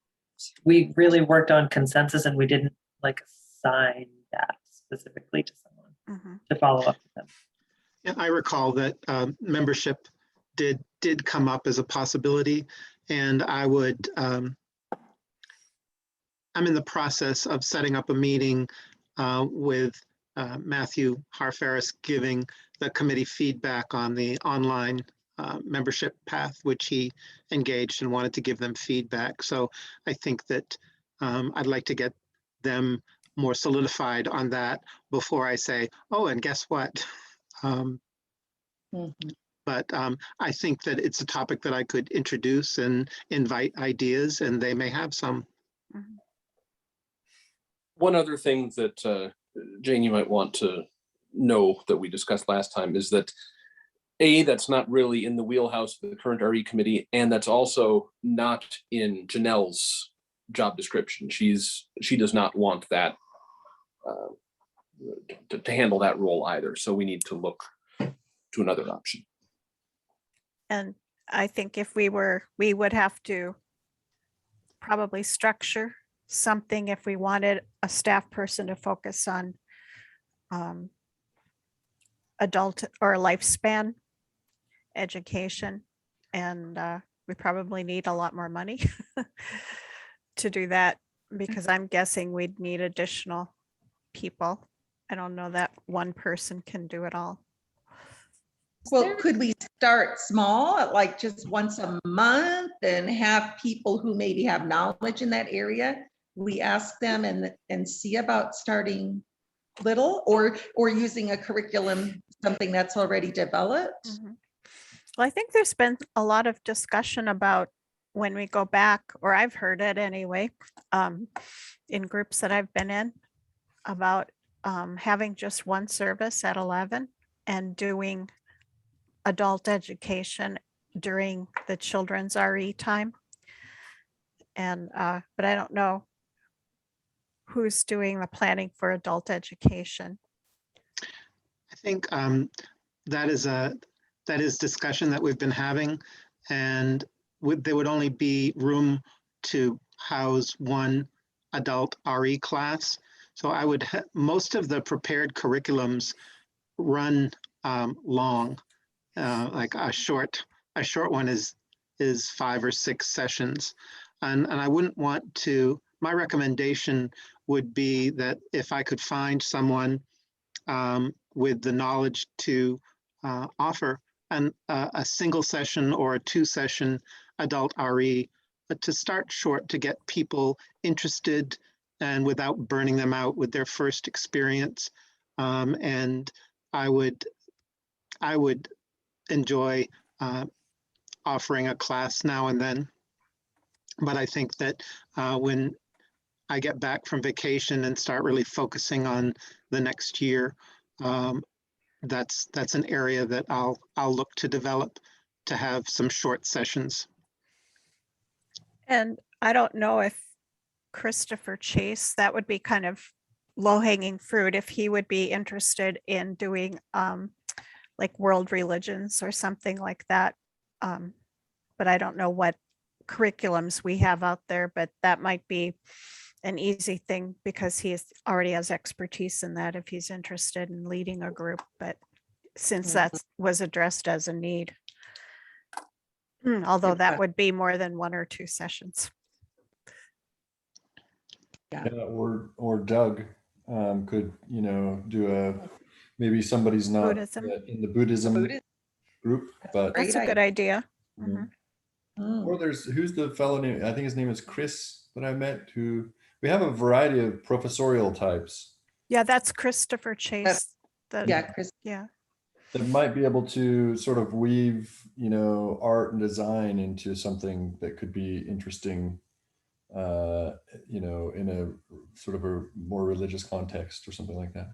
Speaker 6: really worked on consensus, and we didn't like assign that specifically to someone to follow up with them.
Speaker 2: Yeah, I recall that membership did come up as a possibility, and I would, I'm in the process of setting up a meeting with Matthew Harfaris, giving the committee feedback on the online membership path, which he engaged and wanted to give them feedback. So I think that I'd like to get them more solidified on that before I say, oh, and guess what?
Speaker 7: Mhm.
Speaker 2: But I think that it's a topic that I could introduce and invite ideas, and they may have some.
Speaker 1: Mhm.
Speaker 3: One other thing that Jane, you might want to know that we discussed last time is that that's not really in the wheelhouse of the current RE committee, and that's also not in Janelle's job description. She does not want that to handle that role either. So we need to look to another option.
Speaker 1: And I think if we would have to probably structure something if we wanted a staff person to focus on adult or lifespan education. And we probably need a lot more money to do that, because I'm guessing we'd need additional people. I don't know that one person can do it all.
Speaker 7: Well, could we start small, at like just once a month, and have people who maybe have knowledge in that area? We ask them and see about starting little, or using a curriculum, something that's already developed.
Speaker 1: Mhm. Well, I think there's been a lot of discussion about when we go back, or I've heard it anyway, in groups that I've been in, about having just one service at 11 and doing adult education during the children's RE time. And, but I don't know who's doing the planning for adult education.
Speaker 2: I think that is discussion that we've been having, and there would only be room to house one adult RE class. So I would, most of the prepared curriculums run long. Like a short one is 5 or 6 sessions. And I wouldn't want to, my recommendation would be that if I could find someone with the knowledge to offer a single session or a 2-session adult RE, but to start short, to get people interested and without burning them out with their first experience. And I would enjoy offering a class now and then. But I think that when I get back from vacation and start really focusing on the next year, that's an area that I'll look to develop, to have some short sessions.
Speaker 1: And I don't know if Christopher Chase, that would be kind of low hanging fruit, if he would be interested in doing like world religions or something like that. But I don't know what curriculums we have out there, but that might be an easy thing because he already has expertise in that if he's interested in leading a group. But since that was addressed as a need, although that would be more than 1 or 2 sessions.
Speaker 4: Yeah, or Doug could, do maybe somebody's not
Speaker 1: Buddhism.
Speaker 4: in the Buddhism
Speaker 7: Buddhist-
Speaker 4: group, but
Speaker 7: great
Speaker 1: That's a good idea.
Speaker 4: Mhm.
Speaker 7: Mm.
Speaker 4: Or who's the fellow name? I think his name is Chris that I met, who we have a variety of professorial types
Speaker 1: Yeah, that's Christopher Chase.
Speaker 7: Yeah, Chris.
Speaker 1: Yeah.
Speaker 4: that might be able to sort of weave, art and design into something that could be interesting, in a sort of a more religious context or something like that.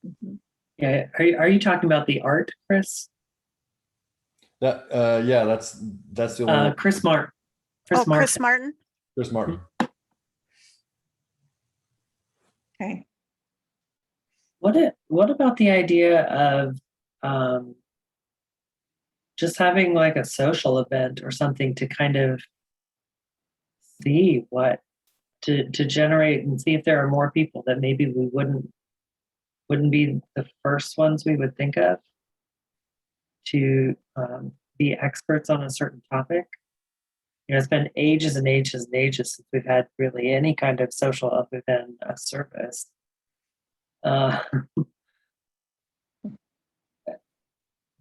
Speaker 7: Mhm.
Speaker 6: Yeah, are you talking about the art, Chris?
Speaker 4: That, yeah, that's the only one.
Speaker 6: Chris Martin.
Speaker 1: Oh, Chris Martin.
Speaker 4: Chris Martin.
Speaker 7: Okay.
Speaker 6: What about the idea of just having like a social event or something to kind of see to generate and see if there are more people that maybe we wouldn't be the first ones we would think of to be experts on a certain topic. It's been ages and ages and ages since we've had really any kind of social other than a service.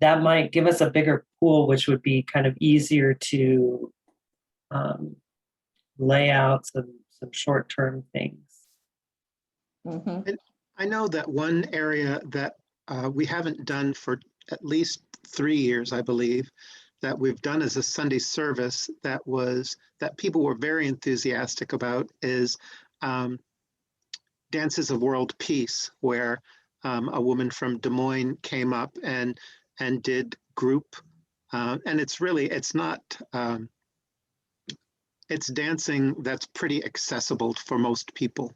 Speaker 6: that might give us a bigger pool, which would be kind of easier to lay out some short-term things.
Speaker 7: Mhm.
Speaker 2: I know that one area that we haven't done for at least 3 years, I believe, that we've done as a Sunday service that people were very enthusiastic about is Dances of World Peace, where a woman from Des Moines came up and did group, and it's dancing that's pretty accessible for most people,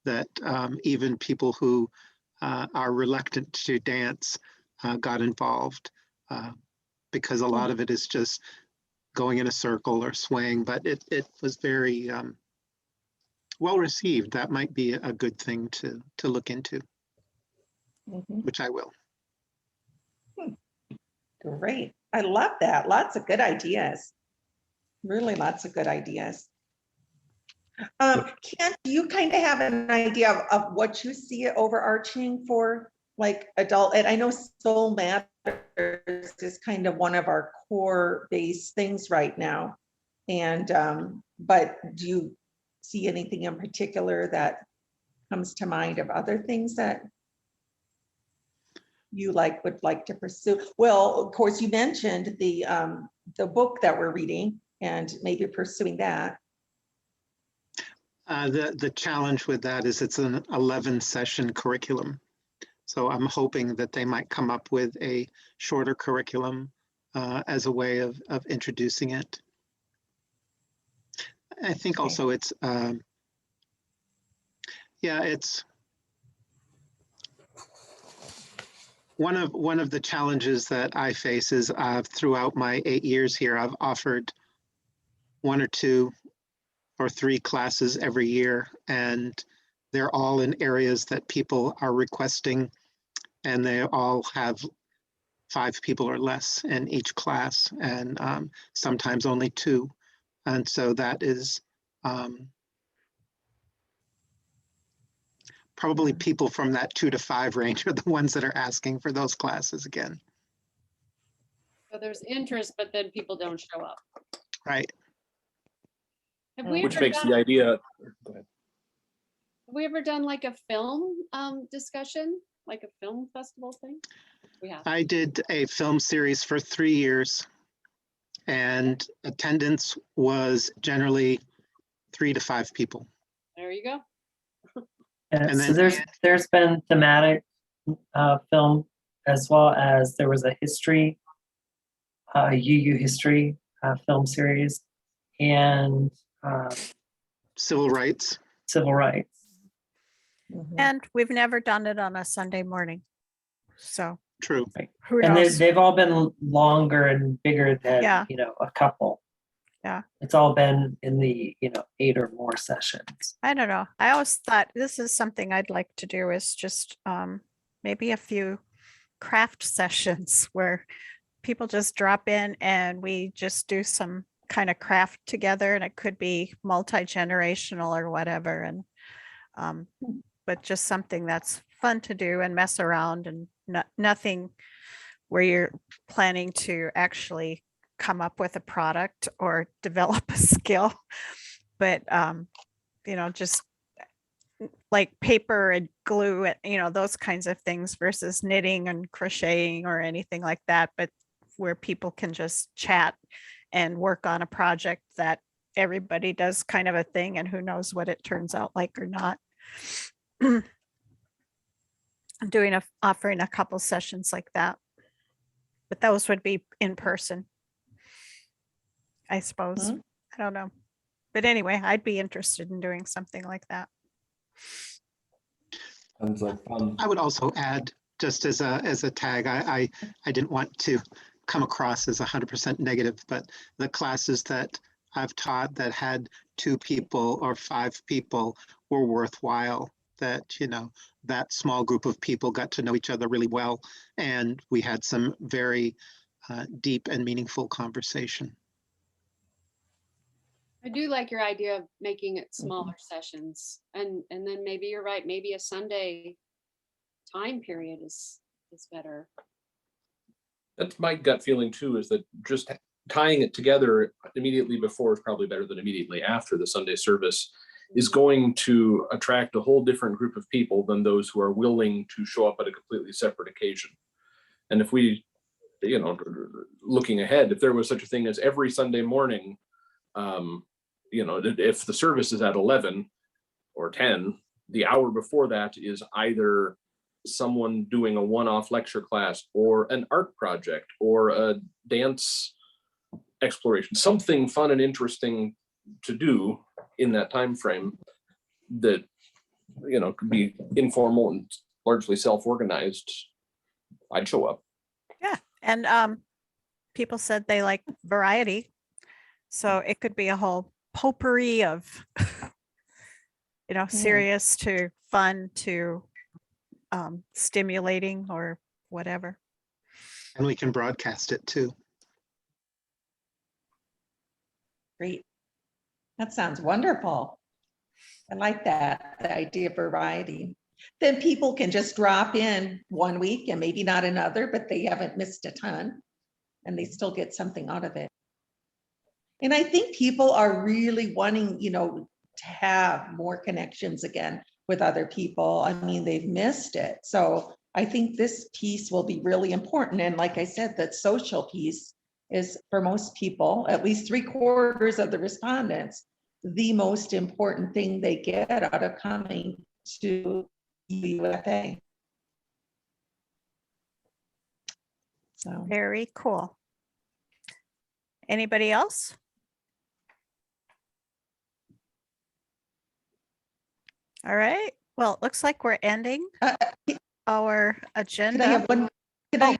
Speaker 2: that even people who are reluctant to dance got involved, because a lot of it is just going in a circle or swaying, but it was very well received. That might be a good thing to look into,
Speaker 7: Mhm.
Speaker 2: which I will.
Speaker 7: Great. I love that. Lots of good ideas. Really lots of good ideas. Kent, do you kind of have an idea of what you see overarching for like adult, and I know Soul Matters is kind of one of our core base things right now. And, but do you see anything in particular that comes to mind of other things that you would like to pursue? Well, of course, you mentioned the book that we're reading and maybe pursuing that.
Speaker 2: The challenge with that is it's an 11-session curriculum. So I'm hoping that they might come up with a shorter curriculum as a way of introducing it. I think also it's, it's one of the challenges that I face is throughout my 8 years here, I've offered 1 or 2 or 3 classes every year, and they're all in areas that people are requesting, and they all have 5 people or less in each class, and sometimes only 2. And so that is probably people from that 2 to 5 range are the ones that are asking for those classes again.
Speaker 5: So there's interest, but then people don't show up.
Speaker 2: Right.
Speaker 5: Have we
Speaker 3: Which
Speaker 5: ever
Speaker 3: makes
Speaker 5: done,
Speaker 3: the idea, go ahead.
Speaker 5: have we ever done like a film discussion, like a film festival thing? We have.
Speaker 2: I did a film series for 3 years, and attendance was generally 3 to 5 people.
Speaker 5: There you go.
Speaker 6: And
Speaker 2: And
Speaker 6: so
Speaker 2: then-
Speaker 6: there's been thematic film, as well as there was a history, UU history film series, and
Speaker 2: Civil rights.
Speaker 6: civil rights.
Speaker 7: Mhm.
Speaker 1: And we've never done it on a Sunday morning. So
Speaker 2: True.
Speaker 1: who
Speaker 6: And
Speaker 1: knows?
Speaker 6: they've all been longer and bigger than,
Speaker 1: Yeah.
Speaker 6: a couple.
Speaker 1: Yeah.
Speaker 6: It's all been in the, 8 or more sessions.
Speaker 1: I don't know. I always thought this is something I'd like to do is just maybe a few craft sessions where people just drop in and we just do some kind of craft together, and it could be multi-generational or whatever. And but just something that's fun to do and mess around, and nothing where you're planning to actually come up with a product or develop a skill, but just like paper and glue and those kinds of things versus knitting and crocheting or anything like that, but where people can just chat and work on a project that everybody does kind of a thing, and who knows what it turns out like or not. I'm offering a couple sessions like that, but those would be in person, I suppose.
Speaker 7: Mhm.
Speaker 1: I don't know. But anyway, I'd be interested in doing something like that.
Speaker 4: Sounds like fun.
Speaker 2: I would also add, just as a tag, I didn't want to come across as 100% negative, but the classes that I've taught that had 2 people or 5 people were worthwhile. That that small group of people got to know each other really well, and we had some very deep and meaningful conversation.
Speaker 5: I do like your idea of making it smaller sessions, and then maybe you're right, maybe a Sunday time period is better.
Speaker 3: That's my gut feeling too, is that just tying it together immediately before is probably better than immediately after the Sunday service is going to attract a whole different group of people than those who are willing to show up at a completely separate occasion. And if we, you know, looking ahead, if there was such a thing as every Sunday morning, you know, if the service is at 11 or 10, the hour before that is either someone doing a one-off lecture class or an art project or a dance exploration, something fun and interesting to do in that time frame that, you know, could be informal and largely self-organized, I'd show up.
Speaker 1: Yeah, and people said they like variety. So it could be a whole potpourri of, you know, serious to fun to stimulating or whatever.
Speaker 2: And we can broadcast it too.
Speaker 7: Great. That sounds wonderful. I like that, the idea of variety. Then people can just drop in one week and maybe not another, but they haven't missed a ton and they still get something out of it. And I think people are really wanting, you know, to have more connections again with other people. I mean, they've missed it. So I think this piece will be really important. And like I said, that social piece is for most people, at least 3/4 of the respondents, the most important thing they get out of coming to UFA. So
Speaker 1: Very cool. Anybody else? All right. Well, it looks like we're ending our
Speaker 7: can I
Speaker 1: agenda.
Speaker 7: have one? Can I?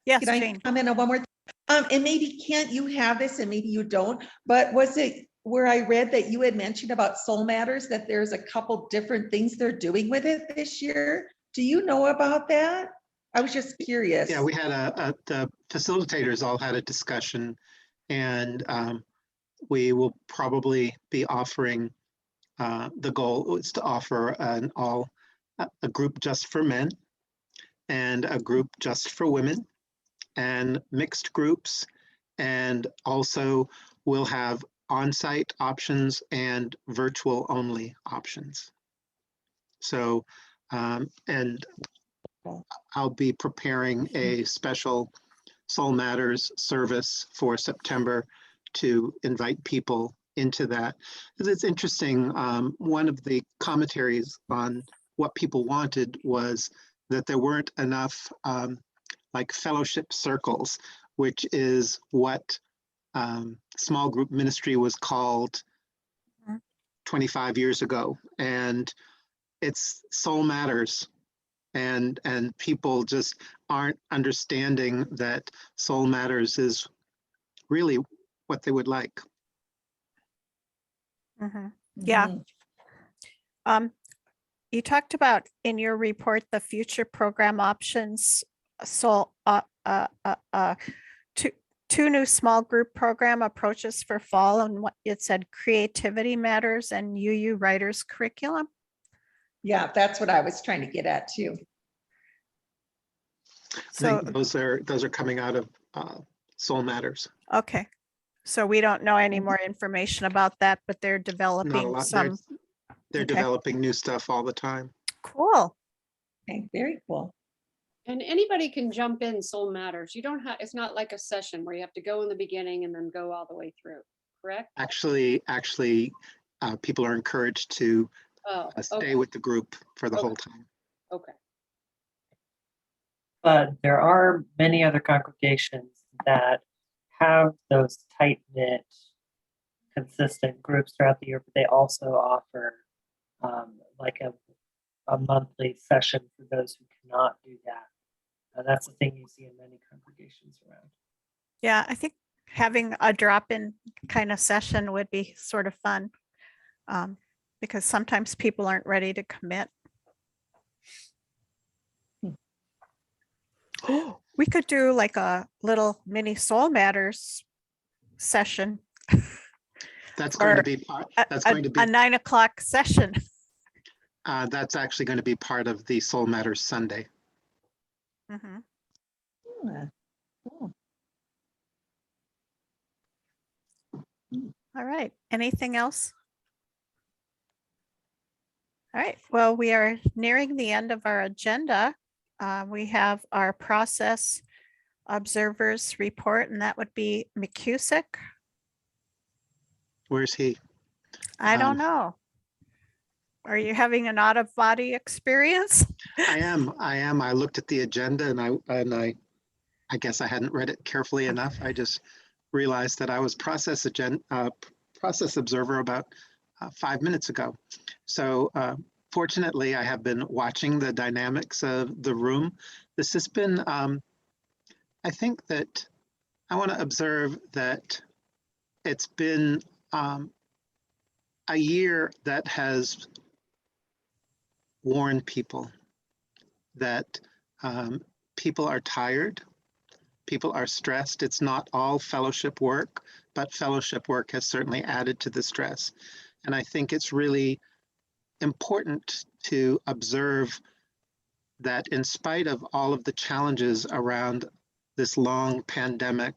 Speaker 1: Yes,
Speaker 7: Can I
Speaker 1: Jane.
Speaker 7: comment on one more? And maybe Kent, you have this and maybe you don't, but was it where I read that you had mentioned about Soul Matters, that there's a couple different things they're doing with it this year? Do you know about that? I was just curious.
Speaker 2: Yeah, we had the facilitators all had a discussion, and we will probably be offering, the goal is to offer a group just for men and a group just for women and mixed groups. And also we'll have on-site options and virtual only options. So, and I'll be preparing a special Soul Matters service for September to invite people into that. Because it's interesting, one of the commentaries on what people wanted was that there weren't enough like fellowship circles, which is what small group ministry was called 25 years ago. And it's Soul Matters. And people just aren't understanding that Soul Matters is really what they would like.
Speaker 1: Mhm. Yeah.
Speaker 7: Mhm.
Speaker 1: You talked about in your report, the future program options. So two new small group program approaches for fall, and what it said creativity matters and UU writers curriculum.
Speaker 7: Yeah, that's what I was trying to get at too.
Speaker 2: I
Speaker 1: So,
Speaker 2: think those are coming out of Soul Matters.
Speaker 1: okay. So we don't know any more information about that, but they're
Speaker 2: Not a
Speaker 1: developing
Speaker 2: lot.
Speaker 1: some.
Speaker 2: They're
Speaker 1: Okay.
Speaker 2: developing new stuff all the time.
Speaker 1: Cool.
Speaker 7: Okay, very cool.
Speaker 5: And anybody can jump in, Soul Matters. You don't have, it's not like a session where you have to go in the beginning and then go all the way through, correct?
Speaker 2: Actually, people are encouraged to
Speaker 5: Oh,
Speaker 2: stay
Speaker 5: okay,
Speaker 2: with the group for the
Speaker 5: Okay.
Speaker 2: whole time.
Speaker 5: okay.
Speaker 6: But there are many other congregations that have those tight-knit, consistent groups throughout the year, but they also offer like a monthly session for those who cannot do that. That's the thing you see in many congregations around.
Speaker 1: Yeah, I think having a drop-in kind of session would be sort of fun. Because sometimes people aren't ready to commit. We could do like a little mini Soul Matters session.
Speaker 2: That's going
Speaker 1: Or
Speaker 2: to be part.
Speaker 1: A,
Speaker 2: That's
Speaker 1: a-
Speaker 2: going to be.
Speaker 1: a 9 o'clock session.
Speaker 2: That's actually going to be part of the Soul Matters Sunday.
Speaker 1: Mhm.
Speaker 7: Yeah.
Speaker 1: All right, anything else? All right, well, we are nearing the end of our agenda. We have our process observers report, and that would be McCusick.
Speaker 2: Where's he?
Speaker 1: I don't
Speaker 2: Um,
Speaker 1: know. Are you having an out of body experience?
Speaker 2: I am. I looked at the agenda and I guess I hadn't read it carefully enough. I just realized that I was process observer about 5 minutes ago. So fortunately, I have been watching the dynamics of the room. This has been, I think that I want to observe that it's been a year that has warned people that people are tired, people are stressed. It's not all fellowship work, but fellowship work has certainly added to the stress. And I think it's really important to observe that in spite of all of the challenges around this long pandemic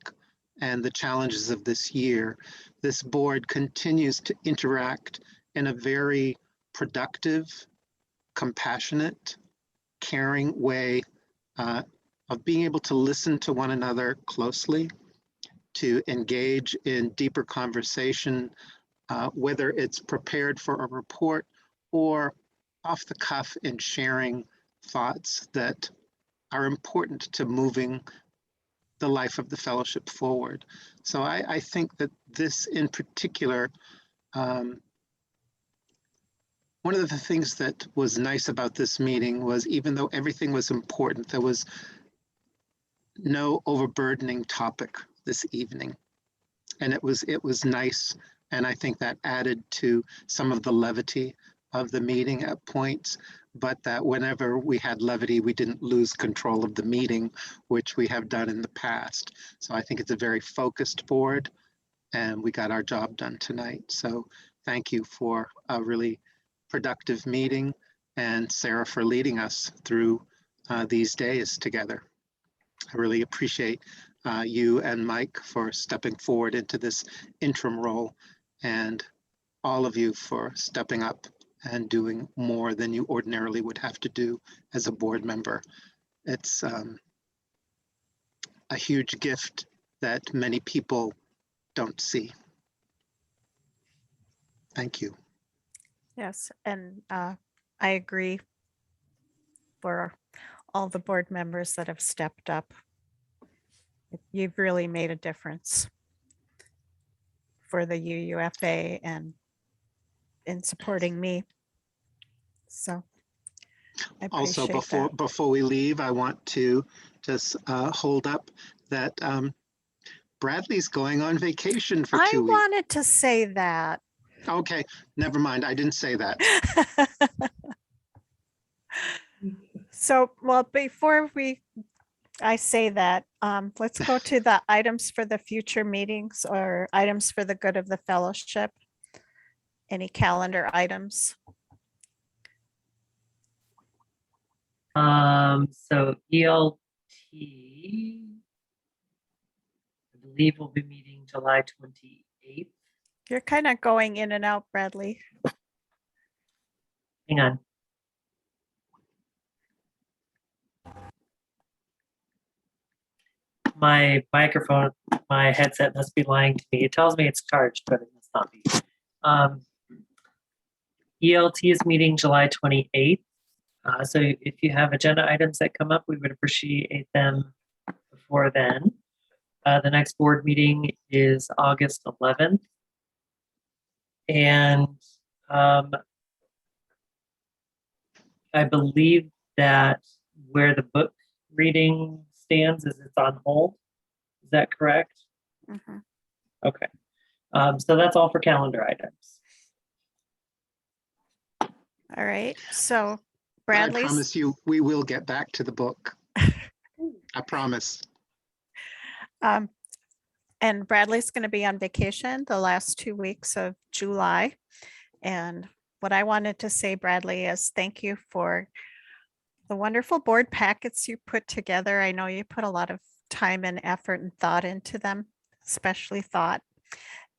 Speaker 2: and the challenges of this year, this board continues to interact in a very productive, compassionate, caring way of being able to listen to one another closely, to engage in deeper conversation, whether it's prepared for a report or off the cuff in sharing thoughts that are important to moving the life of the fellowship forward. So I think that this in particular, one of the things that was nice about this meeting was even though everything was important, there was no overburdening topic this evening. And it was nice. And I think that added to some of the levity of the meeting at points, but that whenever we had levity, we didn't lose control of the meeting, which we have done in the past. So I think it's a very focused board and we got our job done tonight. So thank you for a really productive meeting and Sarah for leading us through these days together. I really appreciate you and Mike for stepping forward into this interim role and all of you for stepping up and doing more than you ordinarily would have to do as a board member. It's a huge gift that many people don't see. Thank you.
Speaker 1: Yes, and I agree for all the board members that have stepped up. You've really made a difference for the UUFA and in supporting me. So I
Speaker 2: Also,
Speaker 1: appreciate that.
Speaker 2: before we leave, I want to just hold up that Bradley's going on vacation for
Speaker 1: I
Speaker 2: 2 weeks.
Speaker 1: wanted to say that.
Speaker 2: Okay, never mind. I didn't say that.
Speaker 1: So, well, before I say that, let's go to the items for the future meetings or items for the good of the fellowship. Any calendar items?
Speaker 6: So ELT, I believe we'll be meeting July 28th.
Speaker 1: You're kind of going in and out, Bradley.
Speaker 6: Hang on. My microphone, my headset must be lying to me. It tells me it's charged, but it must not be. ELT is meeting July 28th. So if you have agenda items that come up, we would appreciate them before then. The next board meeting is August 11th. And I believe that where the book reading stands is it's on hold. Is that correct?
Speaker 1: Mhm.
Speaker 6: Okay. So that's all for calendar items.
Speaker 1: All right, so
Speaker 2: I
Speaker 1: Bradley's,
Speaker 2: promise you, we will get back to the book. I promise.
Speaker 1: and Bradley's going to be on vacation the last 2 weeks of July. And what I wanted to say, Bradley, is thank you for the wonderful board packets you put together. I know you put a lot of time and effort and thought into them, especially thought.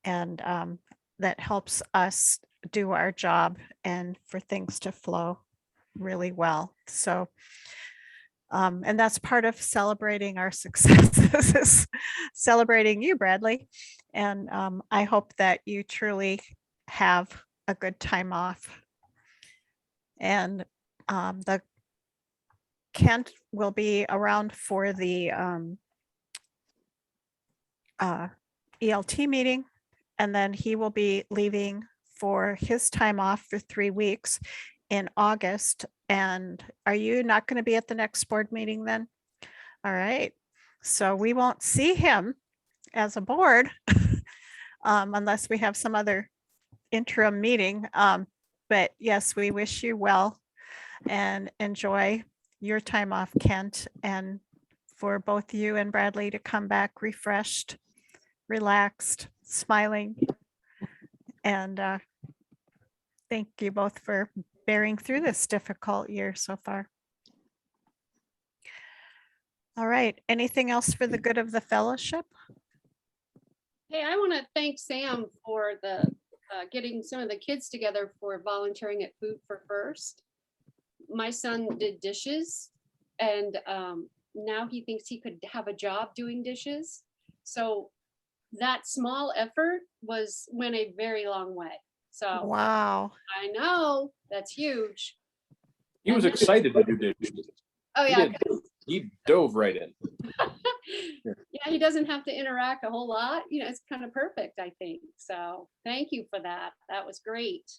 Speaker 1: And that helps us do our job and for things to flow really well. So, and that's part of celebrating our successes, is celebrating you, Bradley. And I hope that you truly have a good time off. And the Kent will be around for the ELT meeting, and then he will be leaving for his time off for 3 weeks in August. And are you not going to be at the next board meeting then? All right, so we won't see him as a board unless we have some other interim meeting. But yes, we wish you well and enjoy your time off, Kent, and for both you and Bradley to come back refreshed, relaxed, smiling. And thank you both for bearing through this difficult year so far. All right, anything else for the good of the fellowship?
Speaker 5: Hey, I want to thank Sam for the getting some of the kids together for volunteering at Food for First. My son did dishes, and now he thinks he could have a job doing dishes. So that small effort went a very long way. So
Speaker 1: Wow.
Speaker 5: I know that's huge.
Speaker 3: He was
Speaker 5: And-
Speaker 3: excited to do dishes.
Speaker 5: Oh
Speaker 3: He
Speaker 5: yeah,
Speaker 3: did. He dove right in.
Speaker 5: yeah, he doesn't have to interact a whole lot. You know, it's kind of perfect, I think. So thank you for that. That was great.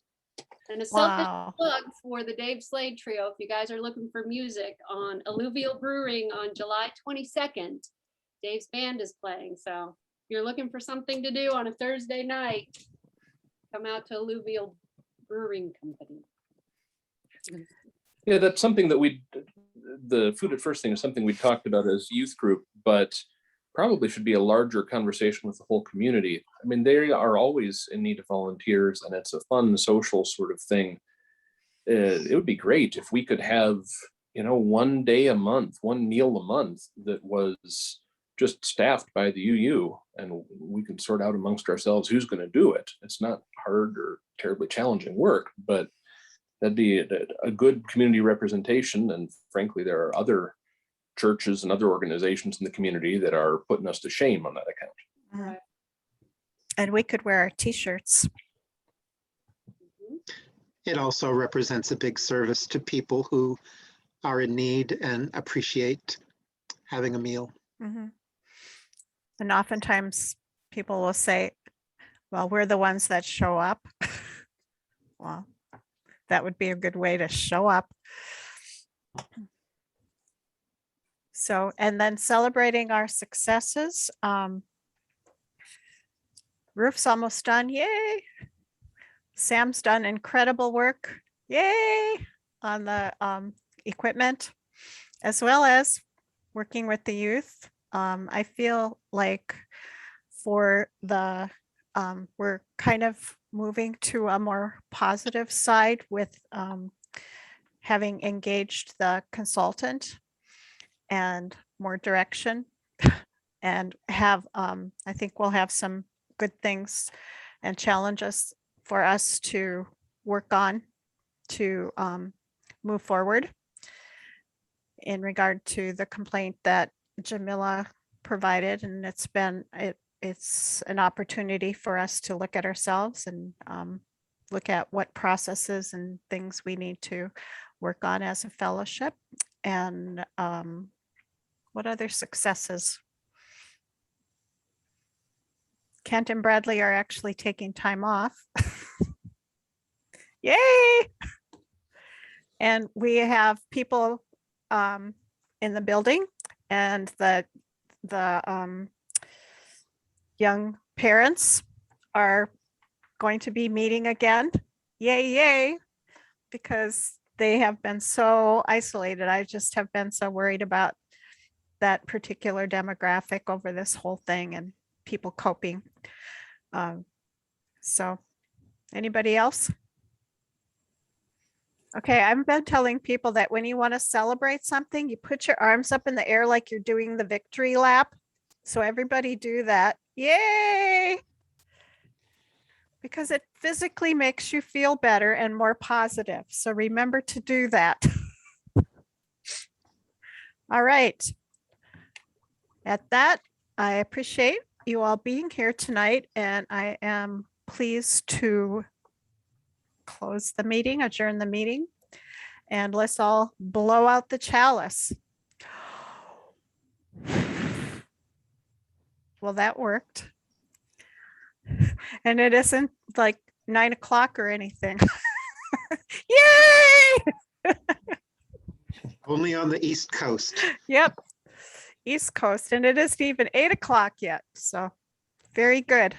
Speaker 5: And a selfish
Speaker 1: Wow.
Speaker 5: plug for the Dave Slade Trio. If you guys are looking for music on Alluvial Brewing on July 22nd, Dave's band is playing. So if you're looking for something to do on a Thursday night, come out to Alluvial Brewing Company.
Speaker 3: Yeah, that's something that the Food at First thing is something we talked about as youth group, but probably should be a larger conversation with the whole community. I mean, they are always in need of volunteers, and it's a fun social sort of thing. It would be great if we could have, one day a month, one meal a month that was just staffed by the UU, and we can sort out amongst ourselves who's going to do it. It's not hard or terribly challenging work, but that'd be a good community representation. And frankly, there are other churches and other organizations in the community that are putting us to shame on that account.
Speaker 1: Mhm. And we could wear our t-shirts.
Speaker 2: It also represents a big service to people who are in need and appreciate having a meal.
Speaker 1: Mhm. And oftentimes people will say, well, we're the ones that show up. Well, that would be a good way to show up. So, and then celebrating our successes. Roof's almost done, yay. Sam's done incredible work, yay, on the equipment, as well as working with the youth. I feel like for the, we're kind of moving to a more positive side with having engaged the consultant and more direction, and have, I think we'll have some good things and challenges for us to work on to move forward in regard to the complaint that Jamila provided. And it's an opportunity for us to look at ourselves and look at what processes and things we need to work on as a fellowship. And what other successes? Kent and Bradley are actually taking time off. Yay! And we have people in the building, and the young parents are going to be meeting again. Yay, yay, because they have been so isolated. I just have been so worried about that particular demographic over this whole thing and people coping. So anybody else? Okay, I've been telling people that when you want to celebrate something, you put your arms up in the air like you're doing the victory lap. So everybody do that. Yay! Because it physically makes you feel better and more positive. So remember to do that. All right. At that, I appreciate you all being here tonight, and I am pleased to close the meeting, adjourn the meeting, and let's all blow out the chalice. Well, that worked. And it isn't like 9 o'clock or anything. Yay!
Speaker 2: Only on the East Coast.
Speaker 1: Yep. East Coast, and it isn't even 8 o'clock yet. So very good.